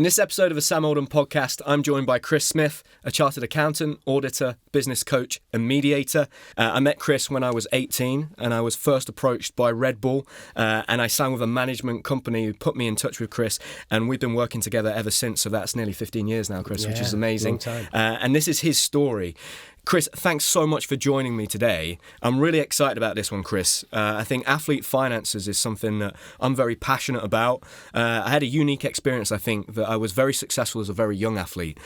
In this episode of the Sam Oldham podcast, I'm joined by Chris Smith, a chartered accountant, auditor, business coach and mediator. I met Chris when I was 18 and I was first approached by Red Bull and I signed with a management company who put me in touch with Chris, and we've been working together ever since. So that's nearly 15 years now, Chris, which is amazing. Long time. And this is his story. Chris, thanks so much for joining me today. I'm really excited about this one, Chris. I think athlete finances is something that I'm very passionate about. I had a unique experience, I think, that I was very successful as a very young athlete.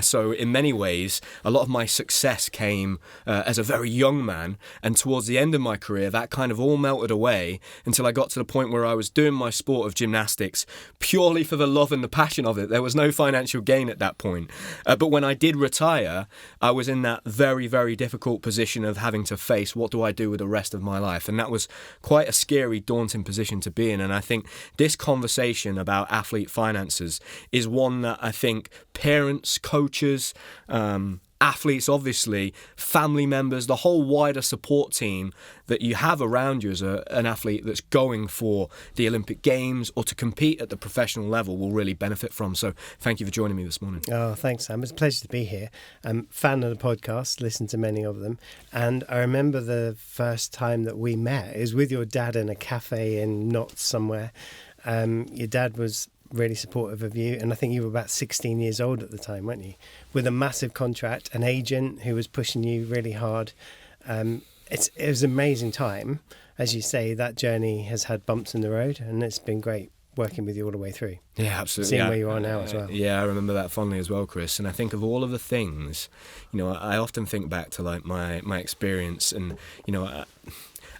So in many ways, a lot of my success came as a very young man. And towards the end of my career, that kind of all melted away until I got to the point where I was doing my sport of gymnastics purely for the love and the passion of it. There was no financial gain at that point. But when I did retire, I was in that very, very difficult position of having to face what do I do with the rest of my life, and that was quite a scary, daunting position to be in. And I think this conversation about athlete finances is one that I think parents, coaches, athletes, obviously, family members, the whole wider support team that you have around you as an athlete that's going for the Olympic Games or to compete at the professional level will really benefit from. So thank you for joining me this morning. Oh, thanks, Sam. It's a pleasure to be here. I'm a fan of the podcast, listen to many of them. And I remember the first time that we met, it was with your dad in a cafe in Notts somewhere. Your dad was really supportive of you, and I think you were about 16 years old at the time, weren't you? With a massive contract, an agent who was pushing you really hard. It was an amazing time. As you say, that journey has had bumps in the road, and it's been great working with you all the way through. Yeah, absolutely. Seeing where you are now as well. Yeah, I remember that fondly as well, Chris. And I think of all of the things, I often think back to like my experience, and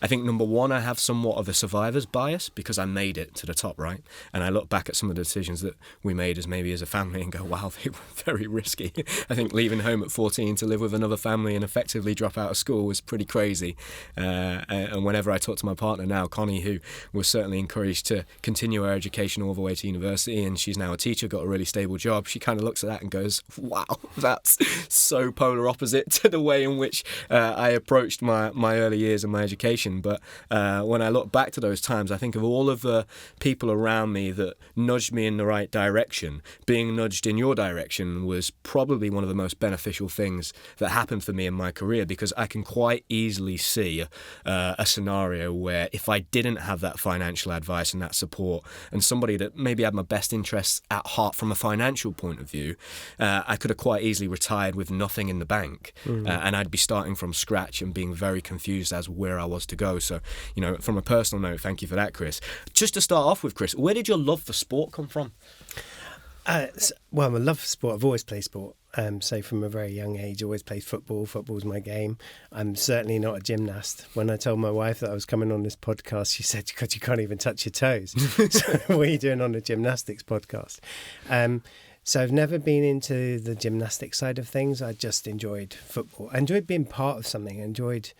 I think, number one, I have somewhat of a survivor's bias because I made it to the top, right? And I look back at some of the decisions that we made as a family and go, wow, they were very risky. I think leaving home at 14 to live with another family and effectively drop out of school was pretty crazy. And whenever I talk to my partner now, Connie, who was certainly encouraged to continue her education all the way to university, and she's now a teacher, got a really stable job, she kind of looks at that and goes, wow, that's so polar opposite to the way in which I approached my early years and my education. But when I look back to those times, I think of all of the people around me that nudged me in the right direction. Being nudged in your direction was probably one of the most beneficial things that happened for me in my career, because I can quite easily see a scenario where if I didn't have that financial advice and that support, and somebody that maybe had my best interests at heart from a financial point of view, I could have quite easily retired with nothing in the bank. And I'd be starting from scratch and being very confused as where I was to go. So, from a personal note, thank you for that, Chris. Just to start off with, Chris, where did your love for sport come from? Well, my love for sport, I've always played sport. So from a very young age, I always played football. Football's my game. I'm certainly not a gymnast. When I told my wife that I was coming on this podcast, she said, God, you can't even touch your toes. So what are you doing on a gymnastics podcast? So I've never been into the gymnastics side of things. I just enjoyed football. I enjoyed being part of something. I enjoyed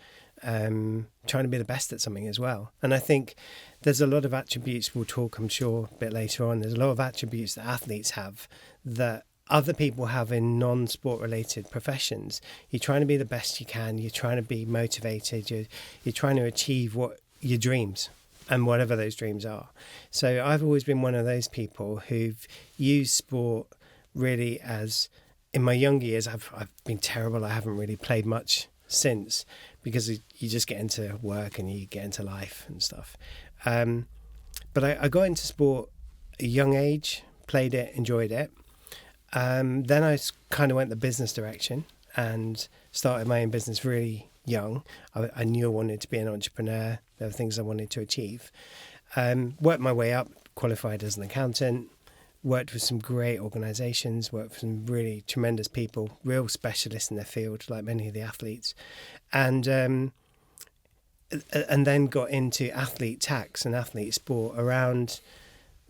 trying to be the best at something as well. And I think there's a lot of attributes, we'll talk, I'm sure, a bit later on. There's a lot of attributes that athletes have that other people have in non-sport related professions. You're trying to be the best you can. You're trying to be motivated. You're trying to achieve what your dreams and whatever those dreams are. So I've always been one of those people who've used sport really as, in my younger years, I've been terrible. I haven't really played much since, because you just get into work and you get into life and stuff. But I got into sport at a young age, played it, enjoyed it. Then I kind of went the business direction and started my own business really young. I knew I wanted to be an entrepreneur. There were things I wanted to achieve. Worked my way up, qualified as an accountant, worked with some great organisations, worked with some really tremendous people, real specialists in their field, like many of the athletes. And then got into athlete tax and athlete sport around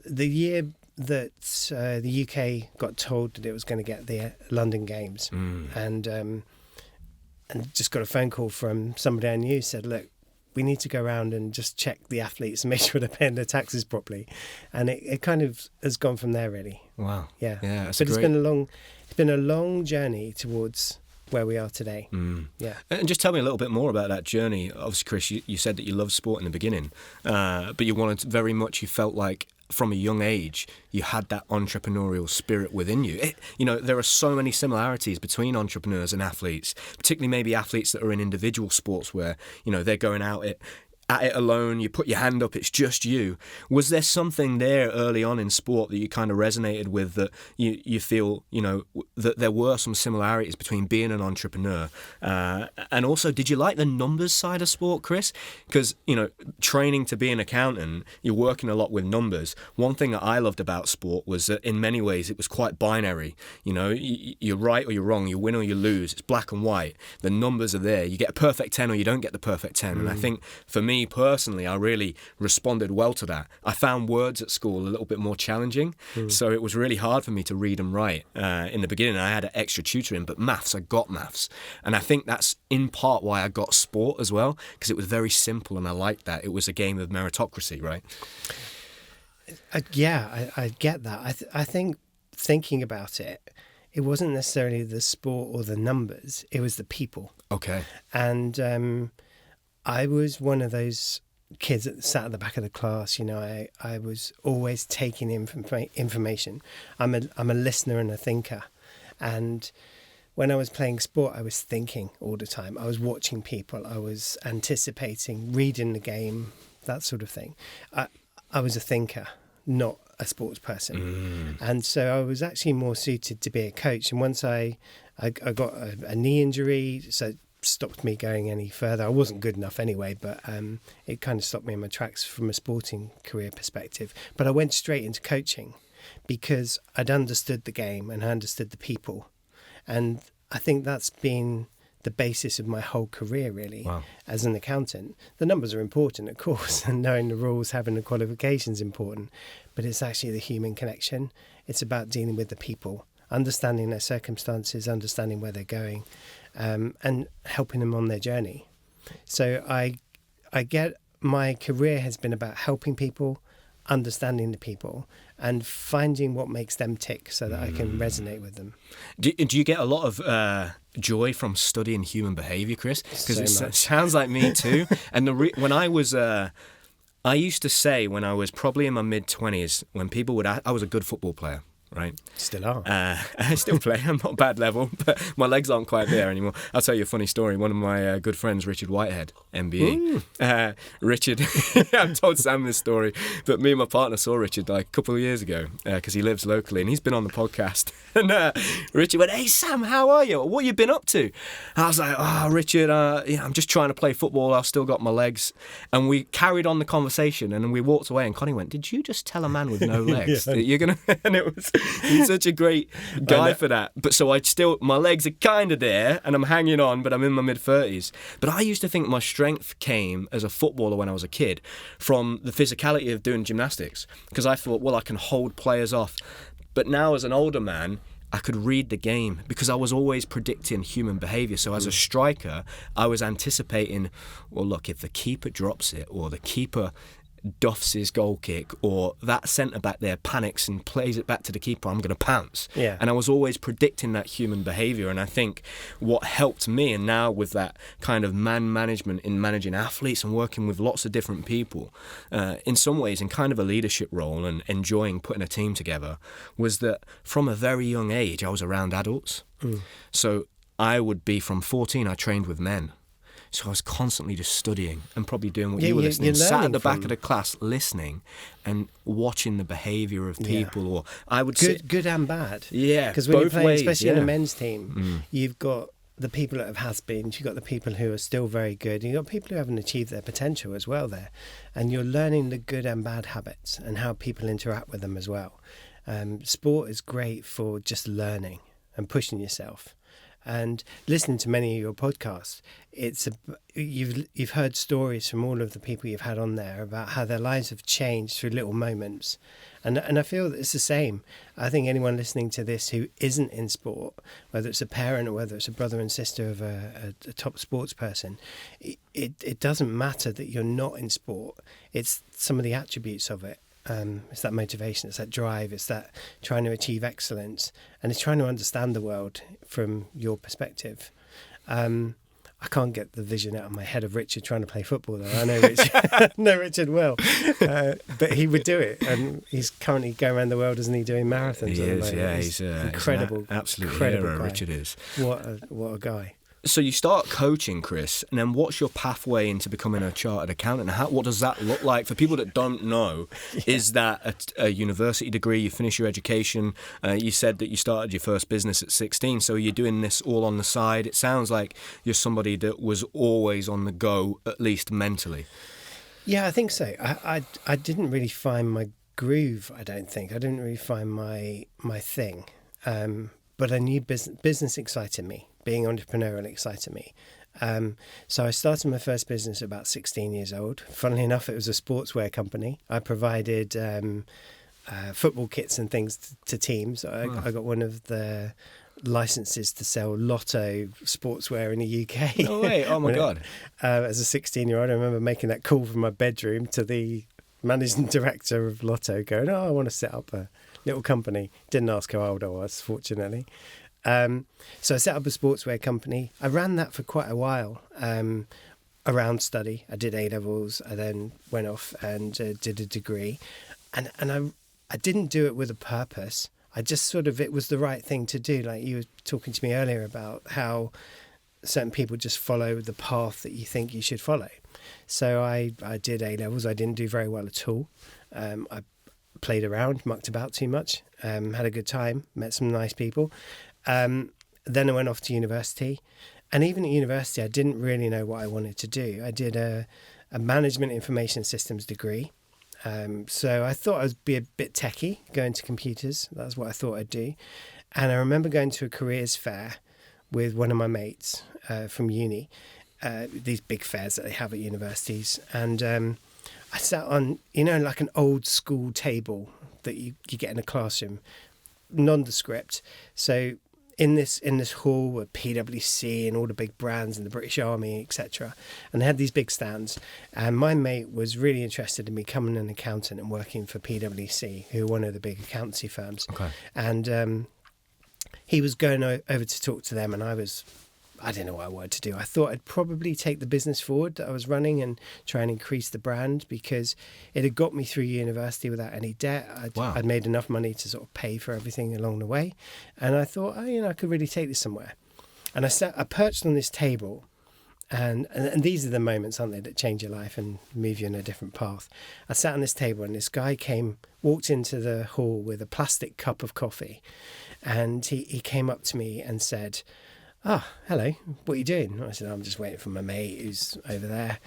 the year that the UK got told that it was going to get the London Games. And just got a phone call from somebody I knew, said, look, we need to go around and just check the athletes and make sure they're paying their taxes properly. And it kind of has gone from there, really. Wow. Yeah. But it's been a long journey towards where we are today. Yeah. And just tell me a little bit more about that journey. Obviously, Chris, you said that you loved sport in the beginning, but you felt like from a young age you had that entrepreneurial spirit within you. There are so many similarities between entrepreneurs and athletes, particularly maybe athletes that are in individual sports where, they're going at it alone, you put your hand up, it's just you. Was there something there early on in sport that you kind of resonated with, that you feel, that there were some similarities between being an entrepreneur? And also, did you like the numbers side of sport, Chris? Because, training to be an accountant, you're working a lot with numbers. One thing that I loved about sport was that in many ways it was quite binary. You're right or you're wrong, you win or you lose. It's black and white. The numbers are there. You get a perfect 10 or you don't get the perfect 10. And I think for me personally, I really responded well to that. I found words at school a little bit more challenging, so it was really hard for me to read and write. In the beginning, I had an extra tutoring, but I got maths. And I think that's in part why I got sport as well, because it was very simple and I liked that. It was a game of meritocracy, right? I get that. I think thinking about it, it wasn't necessarily the sport or the numbers, it was the people. Okay. And I was one of those kids that sat at the back of the class. I was always taking information. I'm a listener and a thinker. And when I was playing sport, I was thinking all the time. I was watching people. I was anticipating, reading the game, that sort of thing. I was a thinker, not a sports person. And so I was actually more suited to be a coach. And once I got a knee injury, so stopped me going any further. I wasn't good enough anyway, but it kind of stopped me in my tracks from a sporting career perspective. But I went straight into coaching because I'd understood the game and I understood the people. And I think that's been the basis of my whole career, really. Wow. As an accountant. The numbers are important, of course, and knowing the rules, having the qualifications important, but it's actually the human connection. It's about dealing with the people, understanding their circumstances, understanding where they're going, and helping them on their journey. So I get my career has been about helping people, understanding the people, and finding what makes them tick so that I can resonate with them. Do you get a lot of joy from studying human behaviour, Chris? Because it sounds like me too. And when I was... I used to say when I was probably in my mid-20s, when people would ask, I was a good football player. Right. Still are. I still play. I'm not bad level, but my legs aren't quite there anymore. I'll tell you a funny story. One of my good friends, Richard Whitehead, MBE. Richard, I've told Sam this story, but me and my partner saw Richard like a couple of years ago because he lives locally and he's been on the podcast. And Richard went, "Hey Sam, how are you? What have you been up to?" I was like, "Oh, Richard, I'm just trying to play football. I've still got my legs." And we carried on the conversation and we walked away and Connie went, "Did you just tell a man with no legs that you're going to..." And it was... He's such a great guy for that. But so my legs are kind of there and I'm hanging on, but I'm in my mid-30s. But I used to think my strength came as a footballer when I was a kid from the physicality of doing gymnastics, because I thought, well, I can hold players off. But now as an older man, I could read the game because I was always predicting human behaviour. So as a striker, I was anticipating, well, look, if the keeper drops it or the keeper duffs his goal kick or that centre back there panics and plays it back to the keeper, I'm going to pounce. Yeah. And I was always predicting that human behaviour. And I think what helped me, and now with that kind of man management in managing athletes and working with lots of different people, in some ways in kind of a leadership role and enjoying putting a team together, was that from a very young age I was around adults. So I would be from 14, I trained with men. So I was constantly just studying and probably doing what you were listening. Sat at the back of the class listening and watching the behaviour of people. Or I would good and bad. Yeah, because when you're playing, especially in a men's team, you've got the people that have has-beens, you've got the people who are still very good, and you've got people who haven't achieved their potential as well there. And you're learning the good and bad habits and how people interact with them as well. Sport is great for just learning and pushing yourself. And listening to many of your podcasts, you've heard stories from all of the people you've had on there about how their lives have changed through little moments, and I feel that it's the same. I think anyone listening to this who isn't in sport, whether it's a parent or whether it's a brother and sister of a top sports person, it doesn't matter that you're not in sport. It's some of the attributes of it. It's that motivation, it's that drive, it's that trying to achieve excellence, and it's trying to understand the world from your perspective. I can't get the vision out of my head of Richard trying to play football, though. I know Richard, know Richard well, but he would do it, and he's currently going around the world, isn't he, doing marathons? He is, yeah. He's incredible, he's an absolute incredible hero, guy. Richard is. What a guy. So you start coaching, Chris, and then what's your pathway into becoming a chartered accountant? What does that look like? For people that don't know, is that a university degree? You finish your education. You said that you started your first business at 16, so you're doing this all on the side. It sounds like you're somebody that was always on the go, at least mentally. Yeah, I think so. I didn't really find my groove, I don't think. I didn't really find my thing. But I knew business excited me. Being entrepreneurial excited me. So I started my first business at about 16 years old. Funnily enough, it was a sportswear company. I provided football kits and things to teams. I got one of the licenses to sell Lotto sportswear in the UK. No way. Oh, my God. As a 16-year-old, I remember making that call from my bedroom to the managing director of Lotto going, I want to set up a little company. Didn't ask how old I was, fortunately. So I set up a sportswear company. I ran that for quite a while around study. I did A-levels. I then went off and did a degree. And I didn't do it with a purpose. I just it was the right thing to do. Like you were talking to me earlier about how certain people just follow the path that you think you should follow. So I did A-levels. I didn't do very well at all. I played around, mucked about too much, had a good time, met some nice people. Then I went off to university, and even at university I didn't really know what I wanted to do. I did a management information systems degree, so I thought I would be a bit techie, going to computers. That's what I thought I'd do. And I remember going to a careers fair with one of my mates from uni, these big fairs that they have at universities, and I sat on, like an old school table that you get in a classroom, nondescript. So in this hall were PwC and all the big brands and the British Army, etc. And they had these big stands. And my mate was really interested in becoming an accountant and working for PwC, who are one of the big accountancy firms. Okay. And he was going over to talk to them, and I didn't know what I wanted to do. I thought I'd probably take the business forward that I was running and try and increase the brand, because it had got me through university without any debt. I'd made enough money to sort of pay for everything along the way. And I thought, I could really take this somewhere. And I perched on this table, and these are the moments, aren't they, that change your life and move you in a different path. I sat on this table, and this guy walked into the hall with a plastic cup of coffee, and he came up to me and said, hello, what are you doing? I said, I'm just waiting for my mate who's over there.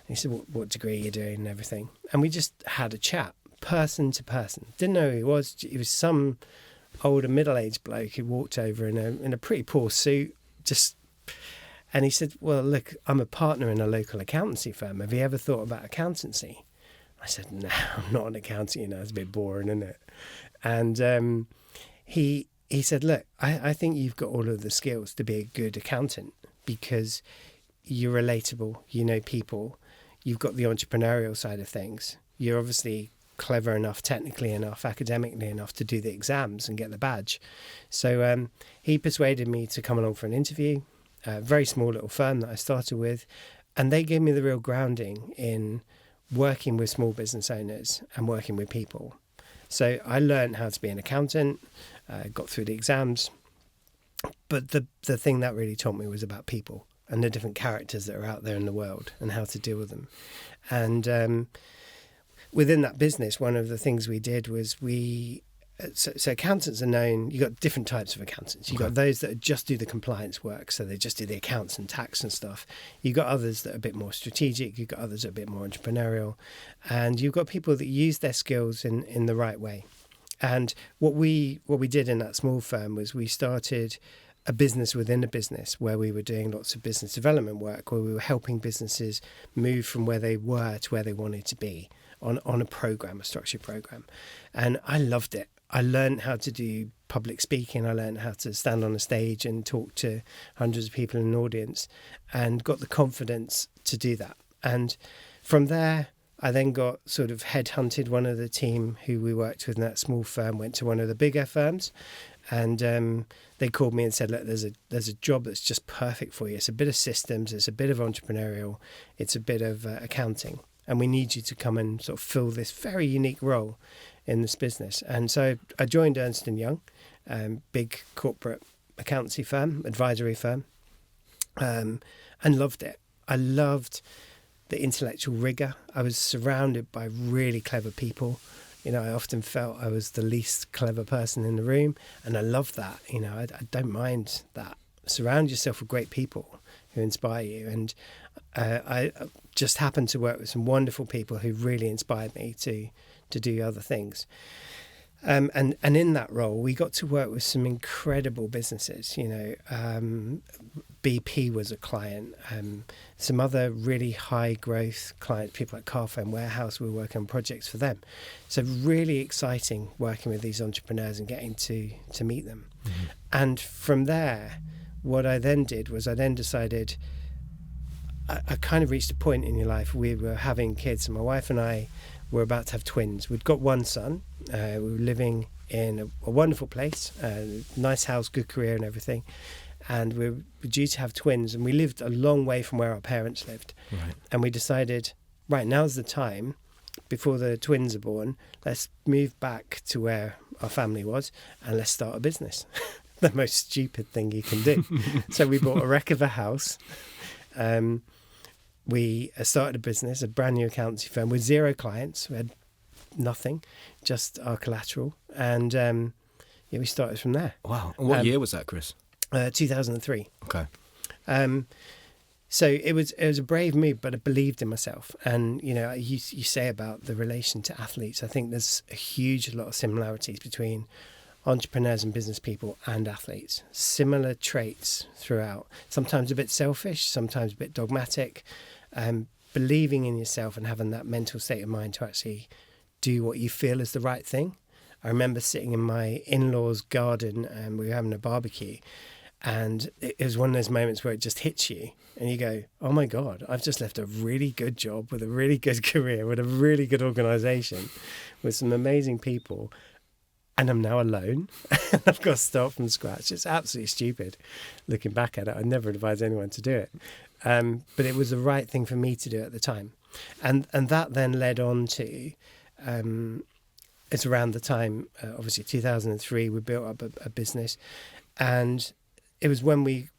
And he said, what degree are you doing and everything? And we just had a chat, person to person. Didn't know who he was. He was some older middle-aged bloke who walked over in a pretty poor suit. And he said, well, look, I'm a partner in a local accountancy firm. Have you ever thought about accountancy? I said, no, I'm not an accountant. It's a bit boring, isn't it? And he said, look, I think you've got all of the skills to be a good accountant, because you're relatable, you know people, you've got the entrepreneurial side of things. You're obviously clever enough, technically enough, academically enough to do the exams and get the badge. So he persuaded me to come along for an interview, a very small little firm that I started with, and they gave me the real grounding in working with small business owners and working with people. So I learned how to be an accountant, got through the exams, but the thing that really taught me was about people and the different characters that are out there in the world and how to deal with them. And within that business, one of the things we did was so accountants are known, you've got different types of accountants. You've got those that just do the compliance work, so they just do the accounts and tax and stuff. You've got others that are a bit more strategic. You've got others that are a bit more entrepreneurial. And you've got people that use their skills in the right way. And what we did in that small firm was we started a business within a business where we were doing lots of business development work, where we were helping businesses move from where they were to where they wanted to be on a structured program. And I loved it. I learned how to do public speaking. I learned how to stand on a stage and talk to hundreds of people in an audience, and got the confidence to do that. And from there, I then got sort of headhunted. One of the team who we worked with in that small firm went to one of the bigger firms, and they called me and said, look, there's a job that's just perfect for you. It's a bit of systems, it's a bit of entrepreneurial, it's a bit of accounting, and we need you to come and sort of fill this very unique role in this business. And so I joined Ernst & Young, big corporate accountancy firm, advisory firm, and loved it. I loved the intellectual rigour. I was surrounded by really clever people. You know, I often felt I was the least clever person in the room, and I love that. You know, I don't mind that. Surround yourself with great people who inspire you. And I just happened to work with some wonderful people who really inspired me to do other things. And in that role, we got to work with some incredible businesses. You know, BP was a client. Some other really high growth clients, people like Carphone Warehouse, we were working on projects for them. So really exciting working with these entrepreneurs and getting to meet them. Mm-hmm. And from there, what I then did was I then decided, I kind of reached a point in your life. We were having kids, and my wife and I were about to have twins. We'd got one son. We were living in a wonderful place, nice house, good career and everything. And we were due to have twins, and we lived a long way from where our parents lived. Right. And we decided, right, now's the time, before the twins are born, let's move back to where our family was and let's start a business. The most stupid thing you can do. So we bought a wreck of a house. We started a business, a brand new accountancy firm with 0 clients. We had nothing, just our collateral. And we started from there. Wow. And what year was that, Chris? 2003. Okay. So it was a brave move, but I believed in myself. And, you know, you say about the relation to athletes, I think there's a lot of similarities between entrepreneurs and business people and athletes. Similar traits throughout. Sometimes a bit selfish, sometimes a bit dogmatic. Believing in yourself and having that mental state of mind to actually do what you feel is the right thing. I remember sitting in my in-laws' garden and we were having a barbecue, and it was one of those moments where it just hits you and you go, oh my God, I've just left a really good job with a really good career, with a really good organisation, with some amazing people, and I'm now alone. I've got to start from scratch. It's absolutely stupid looking back at it. I'd never advise anyone to do it. But it was the right thing for me to do at the time. And that then led on to, it's around the time, obviously 2003, we built up a business. And it was when we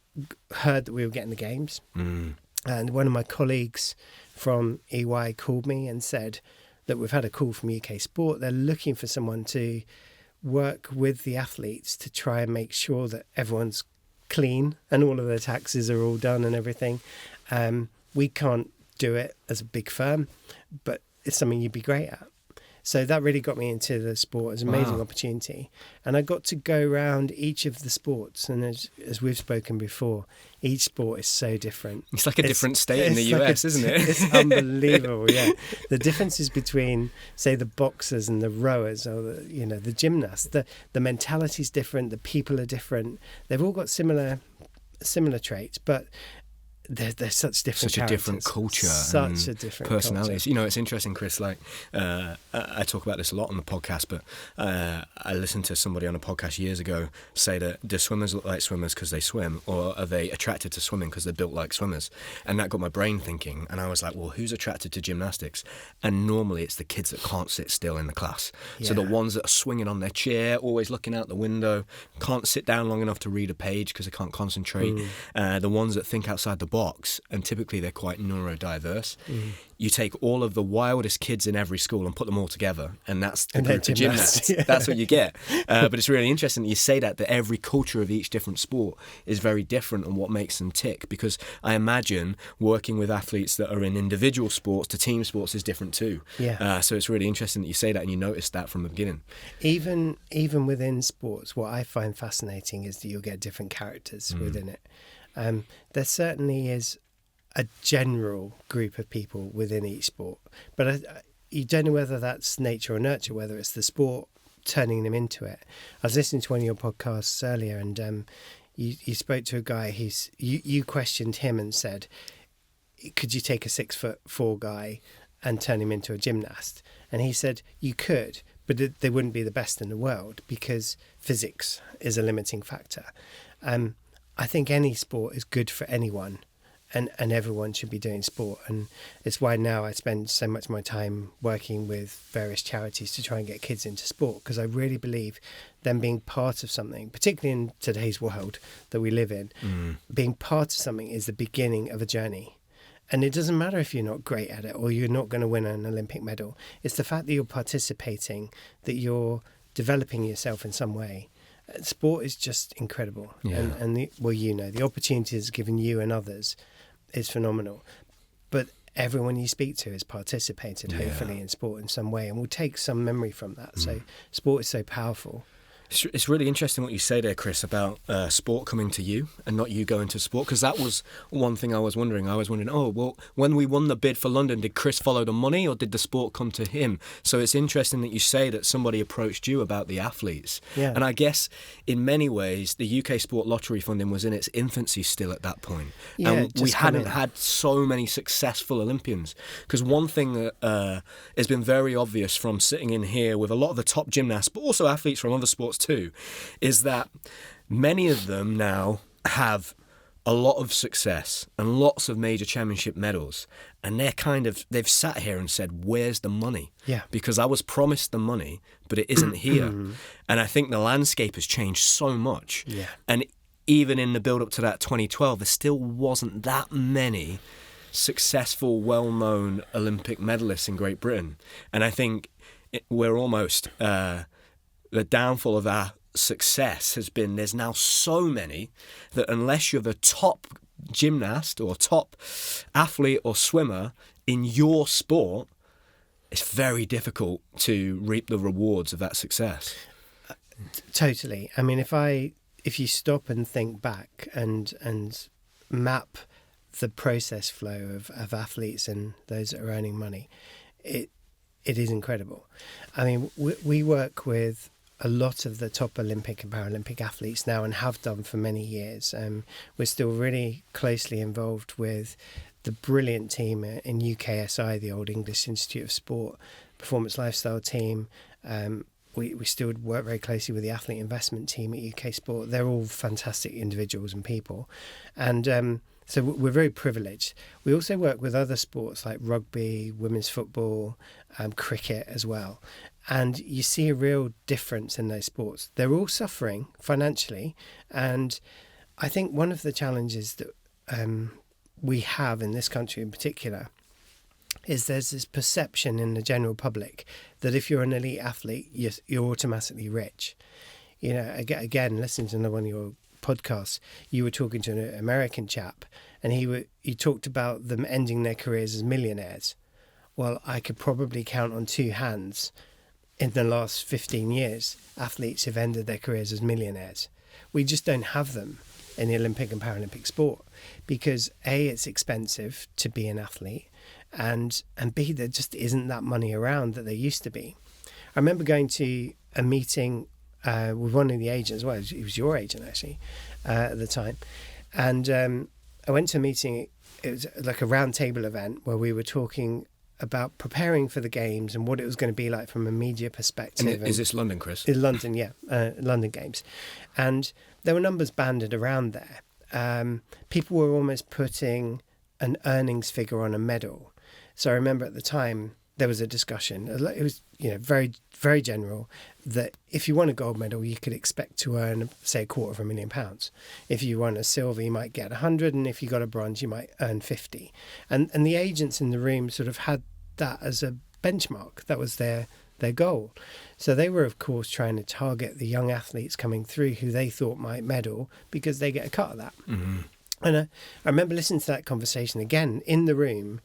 heard that we were getting the games. Mm. And one of my colleagues from EY called me and said that we've had a call from UK Sport. They're looking for someone to work with the athletes to try and make sure that everyone's clean and all of their taxes are all done and everything. We can't do it as a big firm, but it's something you'd be great at. So that really got me into the sport. It was an amazing opportunity. And I got to go around each of the sports. And as we've spoken before, each sport is so different. It's like a different state in the US, isn't it? It's unbelievable, yeah. The differences between, say, the boxers and the rowers or the gymnasts, the mentality's different, the people are different. They've all got similar traits, but they're such different characters. A different culture, such a different personalities. Culture. You know, it's interesting, Chris. Like I talk about this a lot on the podcast, but I listened to somebody on a podcast years ago say that do swimmers look like swimmers because they swim, or are they attracted to swimming because they're built like swimmers? And that got my brain thinking. And I was like, well, who's attracted to gymnastics? And normally it's the kids that can't sit still in the class. Yeah. So the ones that are swinging on their chair, always looking out the window, can't sit down long enough to read a page because they can't concentrate. The ones that think outside the box, and typically they're quite neurodiverse. You take all of the wildest kids in every school and put them all together, and that's the group of gymnasts. Yeah. That's what you get. But it's really interesting that you say that every culture of each different sport is very different and what makes them tick, because I imagine working with athletes that are in individual sports to team sports is different too. Yeah. So it's really interesting that you say that and you noticed that from the beginning. Even within sports, what I find fascinating is that you'll get different characters within it. There certainly is a general group of people within each sport, but you don't know whether that's nature or nurture, whether it's the sport turning them into it. I was listening to one of your podcasts earlier, and you spoke to a guy you questioned him and said, could you take a 6'4" guy and turn him into a gymnast. And he said, you could, but they wouldn't be the best in the world because physics is a limiting factor. I think any sport is good for anyone, and everyone should be doing sport. And it's why now I spend so much of my time working with various charities to try and get kids into sport, because I really believe them being part of something, particularly in today's world that we live in, being part of something is the beginning of a journey. And it doesn't matter if you're not great at it or you're not going to win an Olympic medal. It's the fact that you're participating, that you're developing yourself in some way. Sport is just incredible. Yeah. And the opportunities given you and others is phenomenal. But everyone you speak to has participated, hopefully, in sport in some way and will take some memory from that. So sport is so powerful. It's really interesting what you say there, Chris, about sport coming to you and not you going to sport, because that was one thing I was wondering. I was wondering, when we won the bid for London, did Chris follow the money or did the sport come to him? So it's interesting that you say that somebody approached you about the athletes. Yeah. And I guess in many ways, the UK Sport Lottery funding was in its infancy still at that point. Yeah, and we hadn't had so many successful Olympians. Because one thing that has been very obvious from sitting in here with a lot of the top gymnasts, but also athletes from other sports too, is that many of them now have a lot of success and lots of major championship medals, and they've sat here and said, where's the money? Yeah. Because I was promised the money, but it isn't here. And I think the landscape has changed so much. Yeah. And even in the build up to that 2012, there still wasn't that many successful, well-known Olympic medalists in Great Britain. And I think we're almost the downfall of our success has been there's now so many that unless you're the top gymnast or top athlete or swimmer in your sport, it's very difficult to reap the rewards of that success. Totally. I mean, if you stop and think back and map the process flow of athletes and those that are earning money, it is incredible. I mean, we work with a lot of the top Olympic and Paralympic athletes now and have done for many years. We're still really closely involved with the brilliant team in UKSI, the Old English Institute of Sport, Performance Lifestyle team. We still work very closely with the athlete investment team at UK Sport. They're all fantastic individuals and people. And so we're very privileged. We also work with other sports like rugby, women's football, cricket as well. And you see a real difference in those sports. They're all suffering financially. And I think one of the challenges that we have in this country in particular is there's this perception in the general public that if you're an elite athlete, you're automatically rich. You know, again, listening to another one of your podcasts, you were talking to an American chap and he talked about them ending their careers as millionaires. Well, I could probably count on two hands in the last 15 years, athletes have ended their careers as millionaires. We just don't have them in the Olympic and Paralympic sport because A, it's expensive to be an athlete, and B, there just isn't that money around that there used to be. I remember going to a meeting with one of the agents, well, it was your agent actually, at the time, and I went to a meeting, it was like a round table event where we were talking about preparing for the games and what it was going to be like from a media perspective. And is this London, Chris? In London, yeah, London Games. And there were numbers banded around there. People were almost putting an earnings figure on a medal. So I remember at the time there was a discussion. It was, very, very general that if you won a gold medal, you could expect to earn, say, £250,000. If you won a silver, you might get 100, and if you got a bronze, you might earn 50. And the agents in the room sort of had that as a benchmark. That was their goal. So they were, of course, trying to target the young athletes coming through who they thought might medal because they get a cut of that. Mm-hmm. And I remember listening to that conversation again in the room,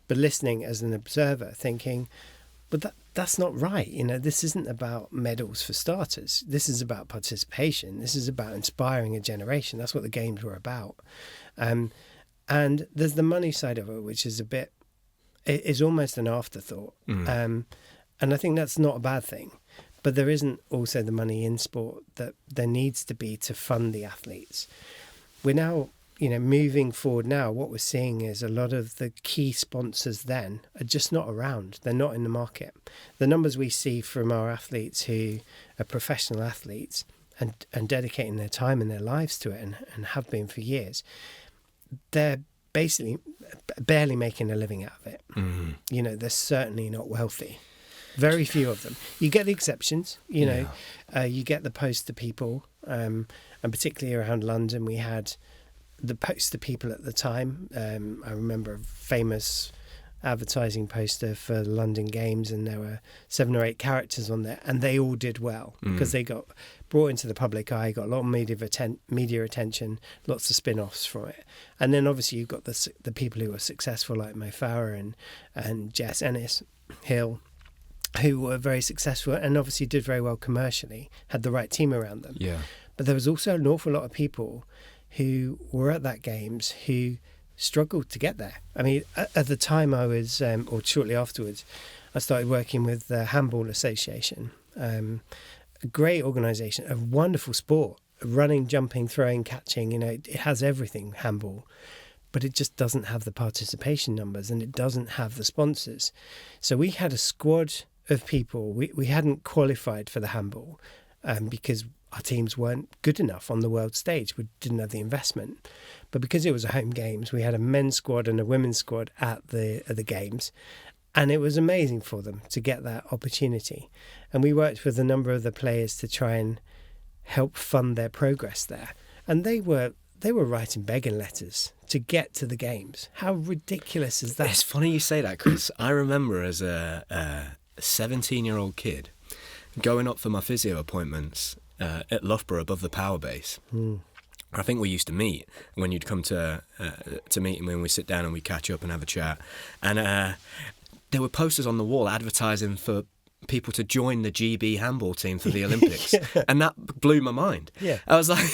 but listening as an observer, thinking, but that's not right. This isn't about medals for starters. This is about participation. This is about inspiring a generation. That's what the games were about. And there's the money side of it, which is is almost an afterthought. Mm. And I think that's not a bad thing. But there isn't also the money in sport that there needs to be to fund the athletes. We're now moving forward now, what we're seeing is a lot of the key sponsors then are just not around. They're not in the market. The numbers we see from our athletes who are professional athletes and dedicating their time and their lives to it and have been for years, they're basically barely making a living out of it. Mm-hmm. They're certainly not wealthy. Very few of them. You get the exceptions, you get the poster people, and particularly around London, we had the poster people at the time. I remember a famous advertising poster for the London Games, and there were 7 or 8 characters on there, and they all did well because they got brought into the public eye, got a lot of media attention, lots of spin-offs from it. And then obviously you've got the people who were successful, like Mo Farah and Jess Ennis-Hill, who were very successful and obviously did very well commercially, had the right team around them. Yeah. But there was also an awful lot of people who were at that Games who struggled to get there. I mean, at the time I was, or shortly afterwards, I started working with the Handball Association, a great organisation, a wonderful sport, running, jumping, throwing, catching, it has everything, handball. But it just doesn't have the participation numbers and it doesn't have the sponsors. So we had a squad of people. We hadn't qualified for the handball because our teams weren't good enough on the world stage. We didn't have the investment. But because it was a home games, we had a men's squad and a women's squad at the games. And it was amazing for them to get that opportunity. And we worked with a number of the players to try and help fund their progress there. And they were writing begging letters to get to the games. How ridiculous is that? It's funny you say that, Chris. I remember as a 17-year-old kid going up for my physio appointments at Loughborough above the power base. I think we used to meet when you'd come to meet me, and we sit down and we catch up and have a chat. And there were posters on the wall advertising for people to join the GB handball team for the Olympics. Yeah. And that blew my mind. Yeah. I was like,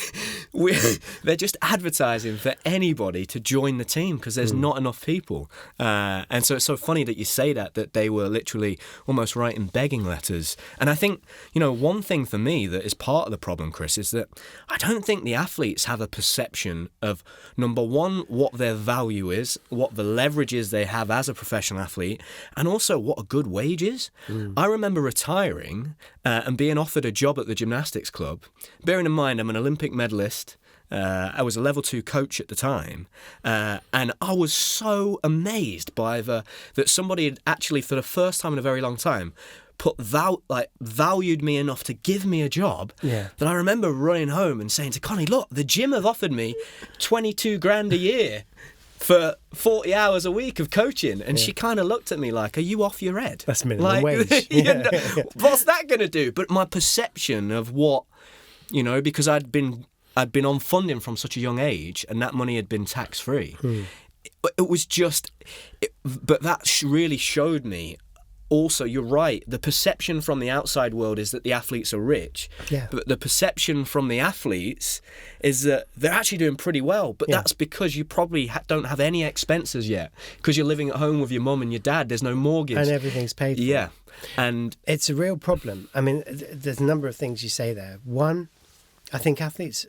they're just advertising for anybody to join the team because there's not enough people. And so it's so funny that you say that they were literally almost writing begging letters. And I think, one thing for me that is part of the problem, Chris, is that I don't think the athletes have a perception of, number one, what their value is, what the leverage is they have as a professional athlete, and also what a good wage is. I remember retiring and being offered a job at the Gymnastics club. Bearing in mind, I'm an Olympic medalist. I was a level 2 coach at the time. And I was so amazed by that somebody had actually, for the first time in a very long time, valued me enough to give me a job. Yeah. That I remember running home and saying to Connie, look, the gym have offered me 22 grand a year for 40 hours a week of coaching. And she kind of looked at me like, are you off your head? That's minimum wage. What's that going to do? But my perception of what, because I'd been on funding from such a young age and that money had been tax-free. It was just, but that really showed me. Also, you're right, the perception from the outside world is that the athletes are rich, but the perception from the athletes is that they're actually doing pretty well, but that's because you probably don't have any expenses yet, because you're living at home with your mum and your dad, there's no mortgage. And everything's paid for. Yeah. And it's a real problem. I mean, there's a number of things you say there. One, I think athletes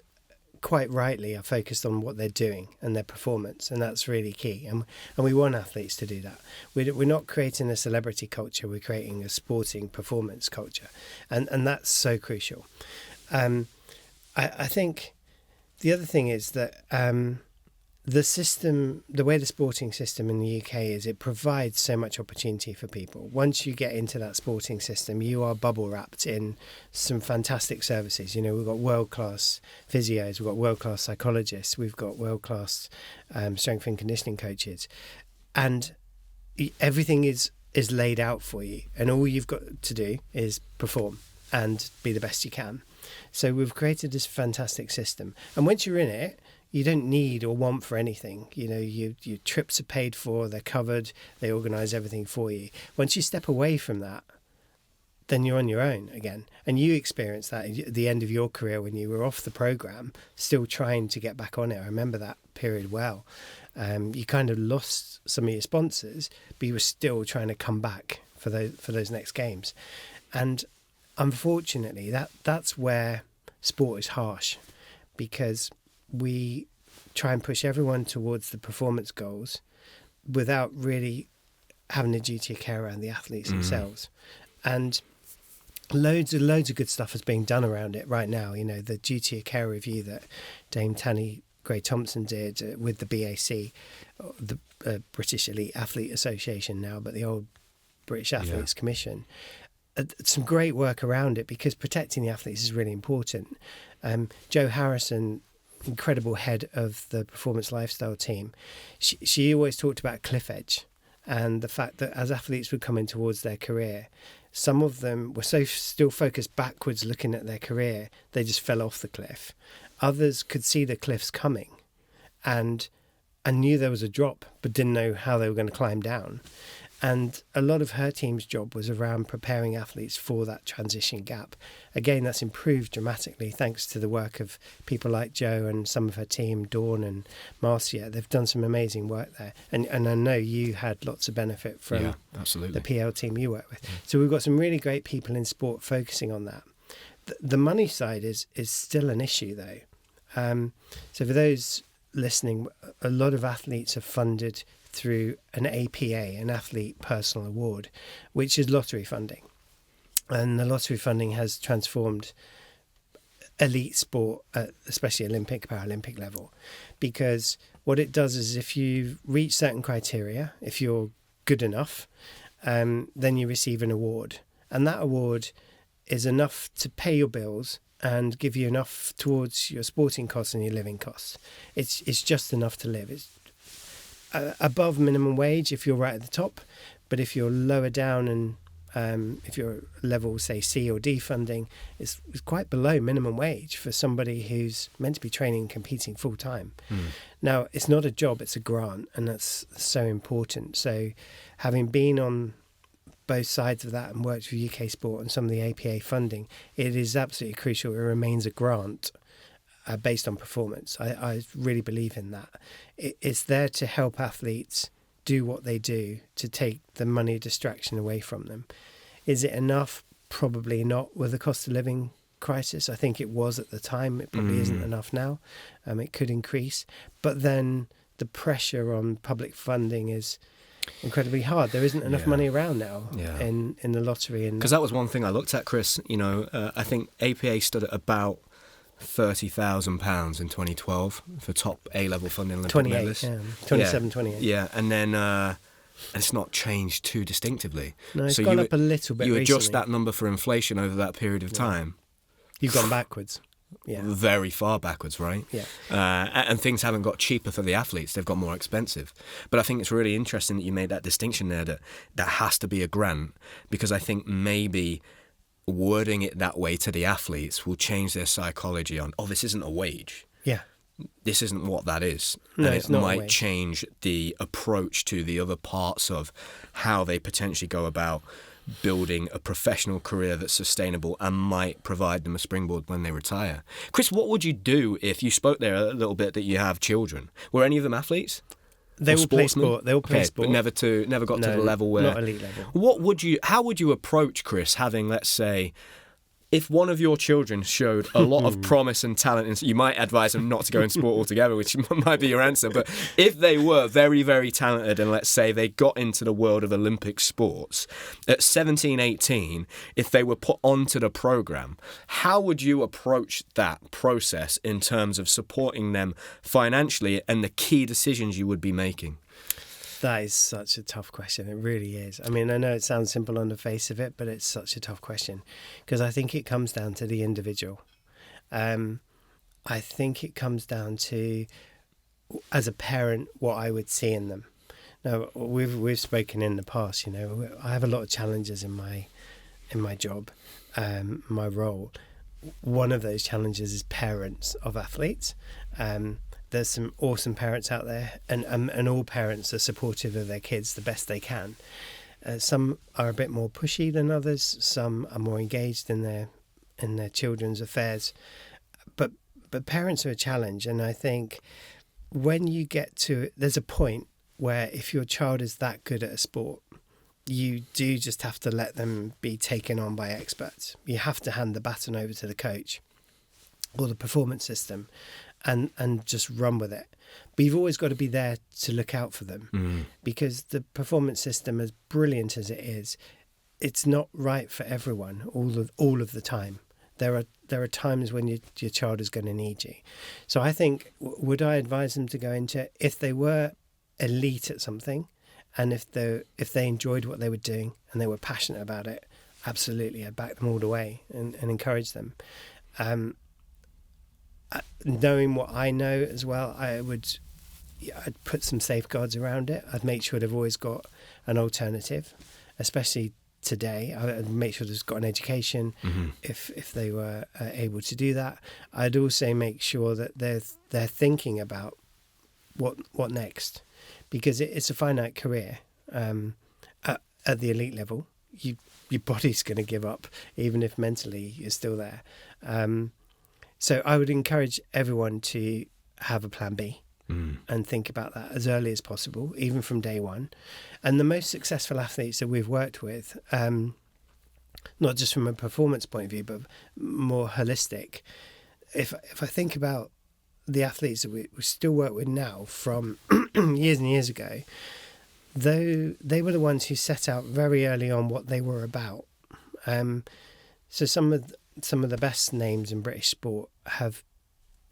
quite rightly are focused on what they're doing and their performance, and that's really key, and we want athletes to do that. We're not creating a celebrity culture, we're creating a sporting performance culture, and that's so crucial. I think the other thing is that the system, the way the sporting system in the UK is, it provides so much opportunity for people. Once you get into that sporting system, you are bubble wrapped in some fantastic services. We've got world-class physios, we've got world-class psychologists, we've got world-class strength and conditioning coaches. And everything is laid out for you. And all you've got to do is perform and be the best you can. So we've created this fantastic system. And once you're in it, you don't need or want for anything. Your trips are paid for, they're covered, they organise everything for you. Once you step away from that, then you're on your own again. And you experienced that at the end of your career when you were off the programme, still trying to get back on it. I remember that period well. You kind of lost some of your sponsors, but you were still trying to come back for those next games. And unfortunately, that's where sport is harsh, because we try and push everyone towards the performance goals without really having a duty of care around the athletes themselves. And loads of good stuff is being done around it right now. You know, the duty of care review that Dame Tanny Gray-Thompson did with the BAC, the British Elite Athlete Association now, but the old British Athletes Commission. Some great work around it, because protecting the athletes is really important. Jo Harrison, incredible head of the performance lifestyle team, she always talked about cliff edge, and the fact that as athletes were coming towards their career, some of them were so still focused backwards looking at their career, they just fell off the cliff. Others could see the cliffs coming and knew there was a drop, but didn't know how they were going to climb down. And a lot of her team's job was around preparing athletes for that transition gap. Again, that's improved dramatically thanks to the work of people like Jo and some of her team, Dawn and Marcia. They've done some amazing work there. And I know you had lots of benefit from the PL team you work with. Yeah. So we've got some really great people in sport focusing on that. The money side is still an issue, though. So for those listening, a lot of athletes are funded through an APA, an Athlete Personal Award, which is lottery funding. And the lottery funding has transformed elite sport, especially Olympic, Paralympic level, because what it does is if you reach certain criteria, if you're good enough, then you receive an award. And that award is enough to pay your bills and give you enough towards your sporting costs and your living costs. It's just enough to live. It's above minimum wage if you're right at the top, but if you're lower down and if you're level, say, C or D funding, it's quite below minimum wage for somebody who's meant to be training and competing full time. Now, it's not a job, it's a grant, and that's so important. So having been on both sides of that and worked with UK Sport and some of the APA funding, it is absolutely crucial it remains a grant based on performance. I really believe in that. It's there to help athletes do what they do, to take the money distraction away from them. Is it enough? Probably not. With the cost of living crisis, I think it was at the time. It probably isn't enough now. It could increase. But then the pressure on public funding is incredibly hard. There isn't enough money around now in the lottery. Because that was one thing I looked at, Chris. You know, I think APA stood at about £30,000 in 2012 for top A-level funding Olympic 28, medalists. yeah. 27, 28. Yeah, and then it's not changed too distinctively. No, it's gone up a little bit You adjust recently. that number for inflation over that period of time. You've gone backwards. Yeah. Very far backwards, right? Yeah. And things haven't got cheaper for the athletes, they've got more expensive. But I think it's really interesting that you made that distinction there, that has to be a grant, because I think maybe wording it that way to the athletes will change their psychology on, this isn't a wage. Yeah. This isn't what that is. No, and it's it not a might wage. change the approach to the other parts of how they potentially go about building a professional career that's sustainable and might provide them a springboard when they retire. Chris, what would you do if you spoke there a little bit that you have children? Were any of them athletes? They Or all play sportsmen? sport. They all play sport. But never got to the level where... not elite level. How would you approach, Chris, having, let's say, if one of your children showed a lot of promise and talent, and you might advise them not to go in sport altogether, which might be your answer, but if they were very, very talented and let's say they got into the world of Olympic sports at 17, 18, if they were put onto the programme, how would you approach that process in terms of supporting them financially and the key decisions you would be making? That is such a tough question. It really is. I mean, I know it sounds simple on the face of it, but it's such a tough question because I think it comes down to the individual. I think it comes down to, as a parent, what I would see in them. Now, we've spoken in the past. You know, I have a lot of challenges in my job, my role. One of those challenges is parents of athletes. There's some awesome parents out there, and all parents are supportive of their kids the best they can. Some are a bit more pushy than others. Some are more engaged in their children's affairs. But parents are a challenge, and I think when you get to, there's a point where if your child is that good at a sport, you do just have to let them be taken on by experts. You have to hand the baton over to the coach or the performance system and just run with it. But you've always got to be there to look out for them, because the performance system, as brilliant as it is, it's not right for everyone all of the time. There are times when your child is going to need you. So I think, would I advise them to go into it if they were elite at something, and if they enjoyed what they were doing and they were passionate about it? Absolutely, I'd back them all the way and encourage them. Knowing what I know as well, I'd put some safeguards around it. I'd make sure they've always got an alternative, especially today. I'd make sure they've got an education if they were able to do that. I'd also make sure that they're thinking about what next, because it's a finite career. At the elite level, your body's going to give up, even if mentally you're still there. So I would encourage everyone to have a plan B and think about that as early as possible, even from day one. And the most successful athletes that we've worked with, not just from a performance point of view, but more holistic. If I think about the athletes that we still work with now from years and years ago, though they were the ones who set out very early on what they were about. So some of the best names in British sport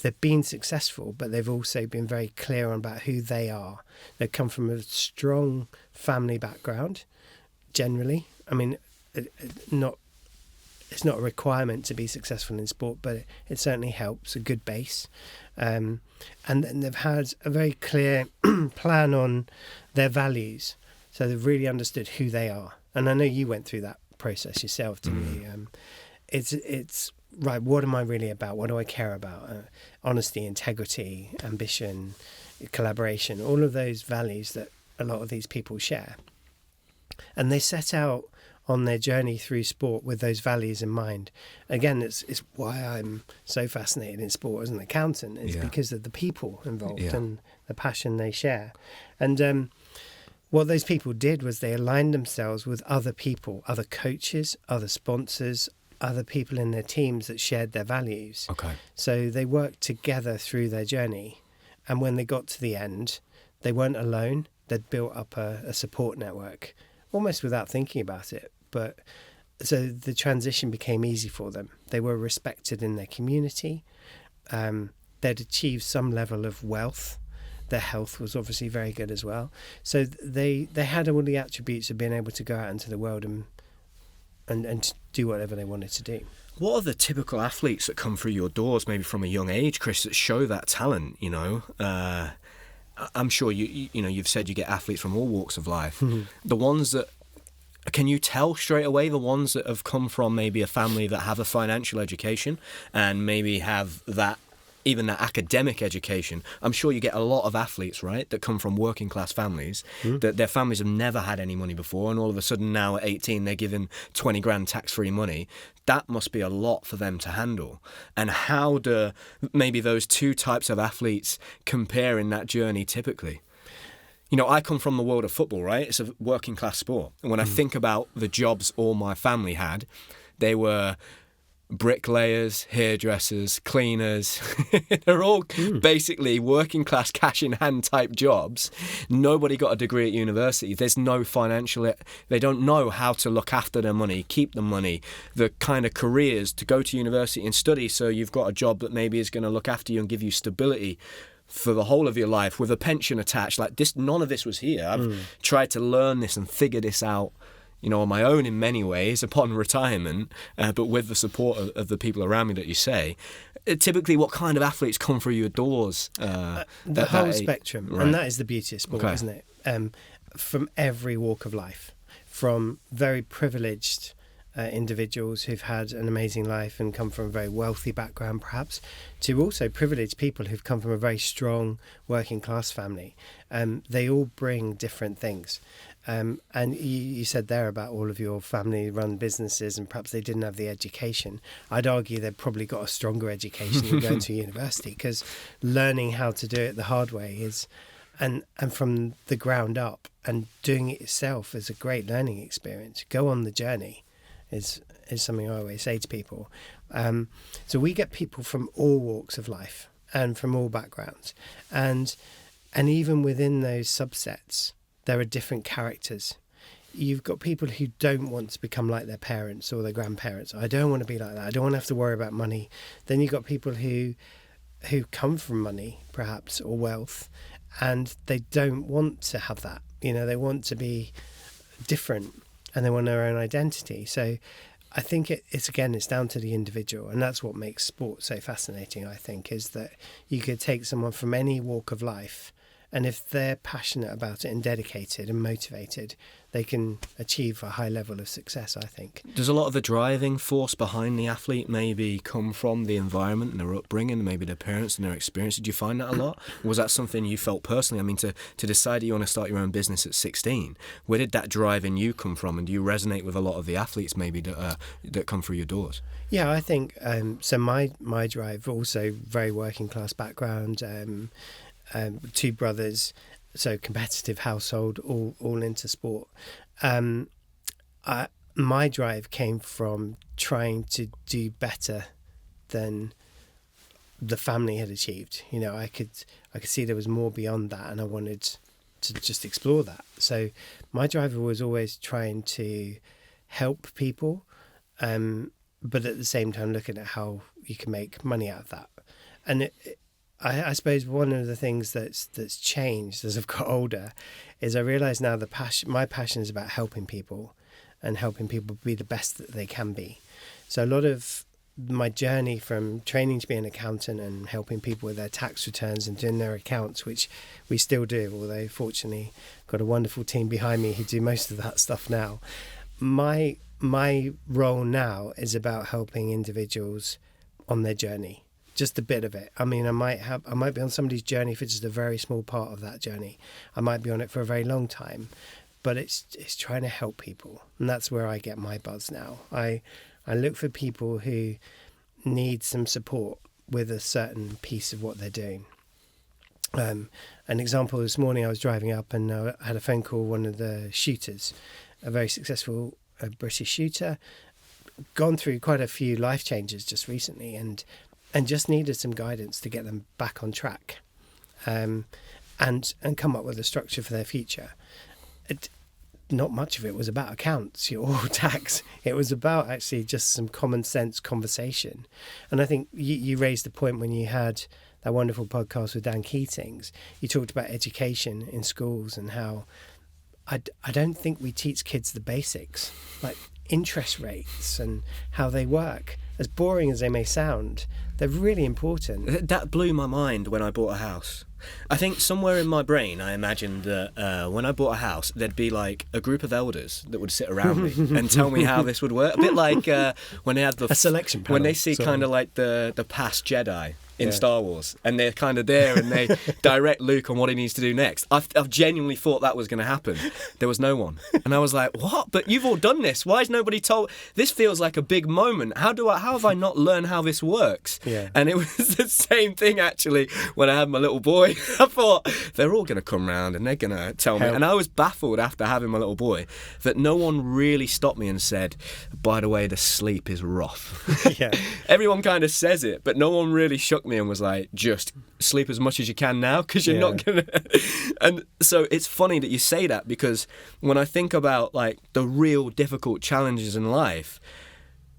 they've been successful, but they've also been very clear about who they are. They come from a strong family background, generally. I mean, it's not a requirement to be successful in sport, but it certainly helps, a good base. And then they've had a very clear plan on their values. So they've really understood who they are. And I know you went through that process yourself, didn't you? It's right, what am I really about? What do I care about? Honesty, integrity, ambition, collaboration, all of those values that a lot of these people share. And they set out on their journey through sport with those values in mind. Again, it's why I'm so fascinated in sport as an accountant, is because of the people involved and the passion they share. And what those people did was they aligned themselves with other people, other coaches, other sponsors, other people in their teams that shared their values. Okay. So they worked together through their journey. And when they got to the end, they weren't alone. They'd built up a support network, almost without thinking about it. But so the transition became easy for them. They were respected in their community. They'd achieved some level of wealth. Their health was obviously very good as well. So they had all the attributes of being able to go out into the world and do whatever they wanted to do. What are the typical athletes that come through your doors, maybe from a young age, Chris, that show that talent? You know, I'm sure you've said you get athletes from all walks of life. Mm-hmm. The ones that, can you tell straight away the ones that have come from maybe a family that have a financial education and maybe have that, even that academic education? I'm sure you get a lot of athletes, right, that come from working class families, that their families have never had any money before, and all of a sudden now at 18 they're given 20 grand tax-free money. That must be a lot for them to handle. And how do maybe those two types of athletes compare in that journey typically? You know, I come from the world of football, right? It's a working class sport. And when I think about the jobs all my family had, they were bricklayers, hairdressers, cleaners. They're all basically working class, cash in hand type jobs. Nobody got a degree at university. There's no financial, they don't know how to look after their money, keep the money, the kind of careers to go to university and study so you've got a job that maybe is going to look after you and give you stability for the whole of your life with a pension attached. Like this, none of this was here. I've tried to learn this and figure this out, you know, on my own in many ways upon retirement, but with the support of the people around me that you say. Typically, what kind of athletes come through your doors? The whole spectrum. Right. And that is the beauty of sport, isn't it? From every walk of life, from very privileged individuals who've had an amazing life and come from a very wealthy background perhaps, to also privileged people who've come from a very strong working class family. They all bring different things. And you said there about all of your family run businesses and perhaps they didn't have the education. I'd argue they've probably got a stronger education than going to university, because learning how to do it the hard way is, and from the ground up, and doing it yourself is a great learning experience. Go on the journey is something I always say to people. So we get people from all walks of life, and from all backgrounds. And even within those subsets, there are different characters. You've got people who don't want to become like their parents or their grandparents. I don't want to be like that. I don't want to have to worry about money. Then you've got people who come from money, perhaps, or wealth, and they don't want to have that. They want to be different, and they want their own identity. So I think it's down to the individual, and that's what makes sport so fascinating, I think, is that you could take someone from any walk of life, and if they're passionate about it and dedicated and motivated, they can achieve a high level of success, I think. Does a lot of the driving force behind the athlete maybe come from the environment and their upbringing, maybe their parents and their experience? Did you find that a lot? Or was that something you felt personally? I mean, to decide that you want to start your own business at 16, where did that drive in you come from? And do you resonate with a lot of the athletes maybe that come through your doors? Yeah, I think so. My drive, also very working class background, 2 brothers, so competitive household, all into sport. My drive came from trying to do better than the family had achieved. I could see there was more beyond that, and I wanted to just explore that. So my drive was always trying to help people, but at the same time looking at how you can make money out of that. And I suppose one of the things that's changed as I've got older is I realise now my passion is about helping people and helping people be the best that they can be. So a lot of my journey from training to be an accountant and helping people with their tax returns and doing their accounts, which we still do, although fortunately got a wonderful team behind me who do most of that stuff now. My role now is about helping individuals on their journey. Just a bit of it. I mean, I might be on somebody's journey for just a very small part of that journey. I might be on it for a very long time, but it's trying to help people, and that's where I get my buzz now. I look for people who need some support with a certain piece of what they're doing. An example, this morning I was driving up and I had a phone call. One of the shooters, a very successful British shooter, gone through quite a few life changes just recently, and just needed some guidance to get them back on track, and come up with a structure for their future. Not much of it was about accounts or tax. It was about actually just some common sense conversation. And I think you raised the point when you had that wonderful podcast with Dan Keatings. You talked about education in schools and how I don't think we teach kids the basics, like interest rates and how they work. As boring as they may sound, they're really important. That blew my mind when I bought a house. I think somewhere in my brain I imagined that when I bought a house there'd be like a group of elders that would sit around me and tell me how this would work. A bit like when they had a selection panel, when they see kind of like the past Jedi in Star Wars, and they're kind of there and they direct Luke on what he needs to do next. I've genuinely thought that was going to happen. There was no one, and I was like, "What? But you've all done this. Why has nobody told? This feels like a big moment. How have I not learned how this works?" Yeah. And it was the same thing actually when I had my little boy. I thought they're all going to come round and they're going to tell me, and I was baffled after having my little boy that no one really stopped me and said, "By the way, the sleep is rough." Yeah. Everyone kind of says it, but no one really shook me and was like, just sleep as much as you can now because you're not gonna. And so it's funny that you say that, because when I think about like the real difficult challenges in life,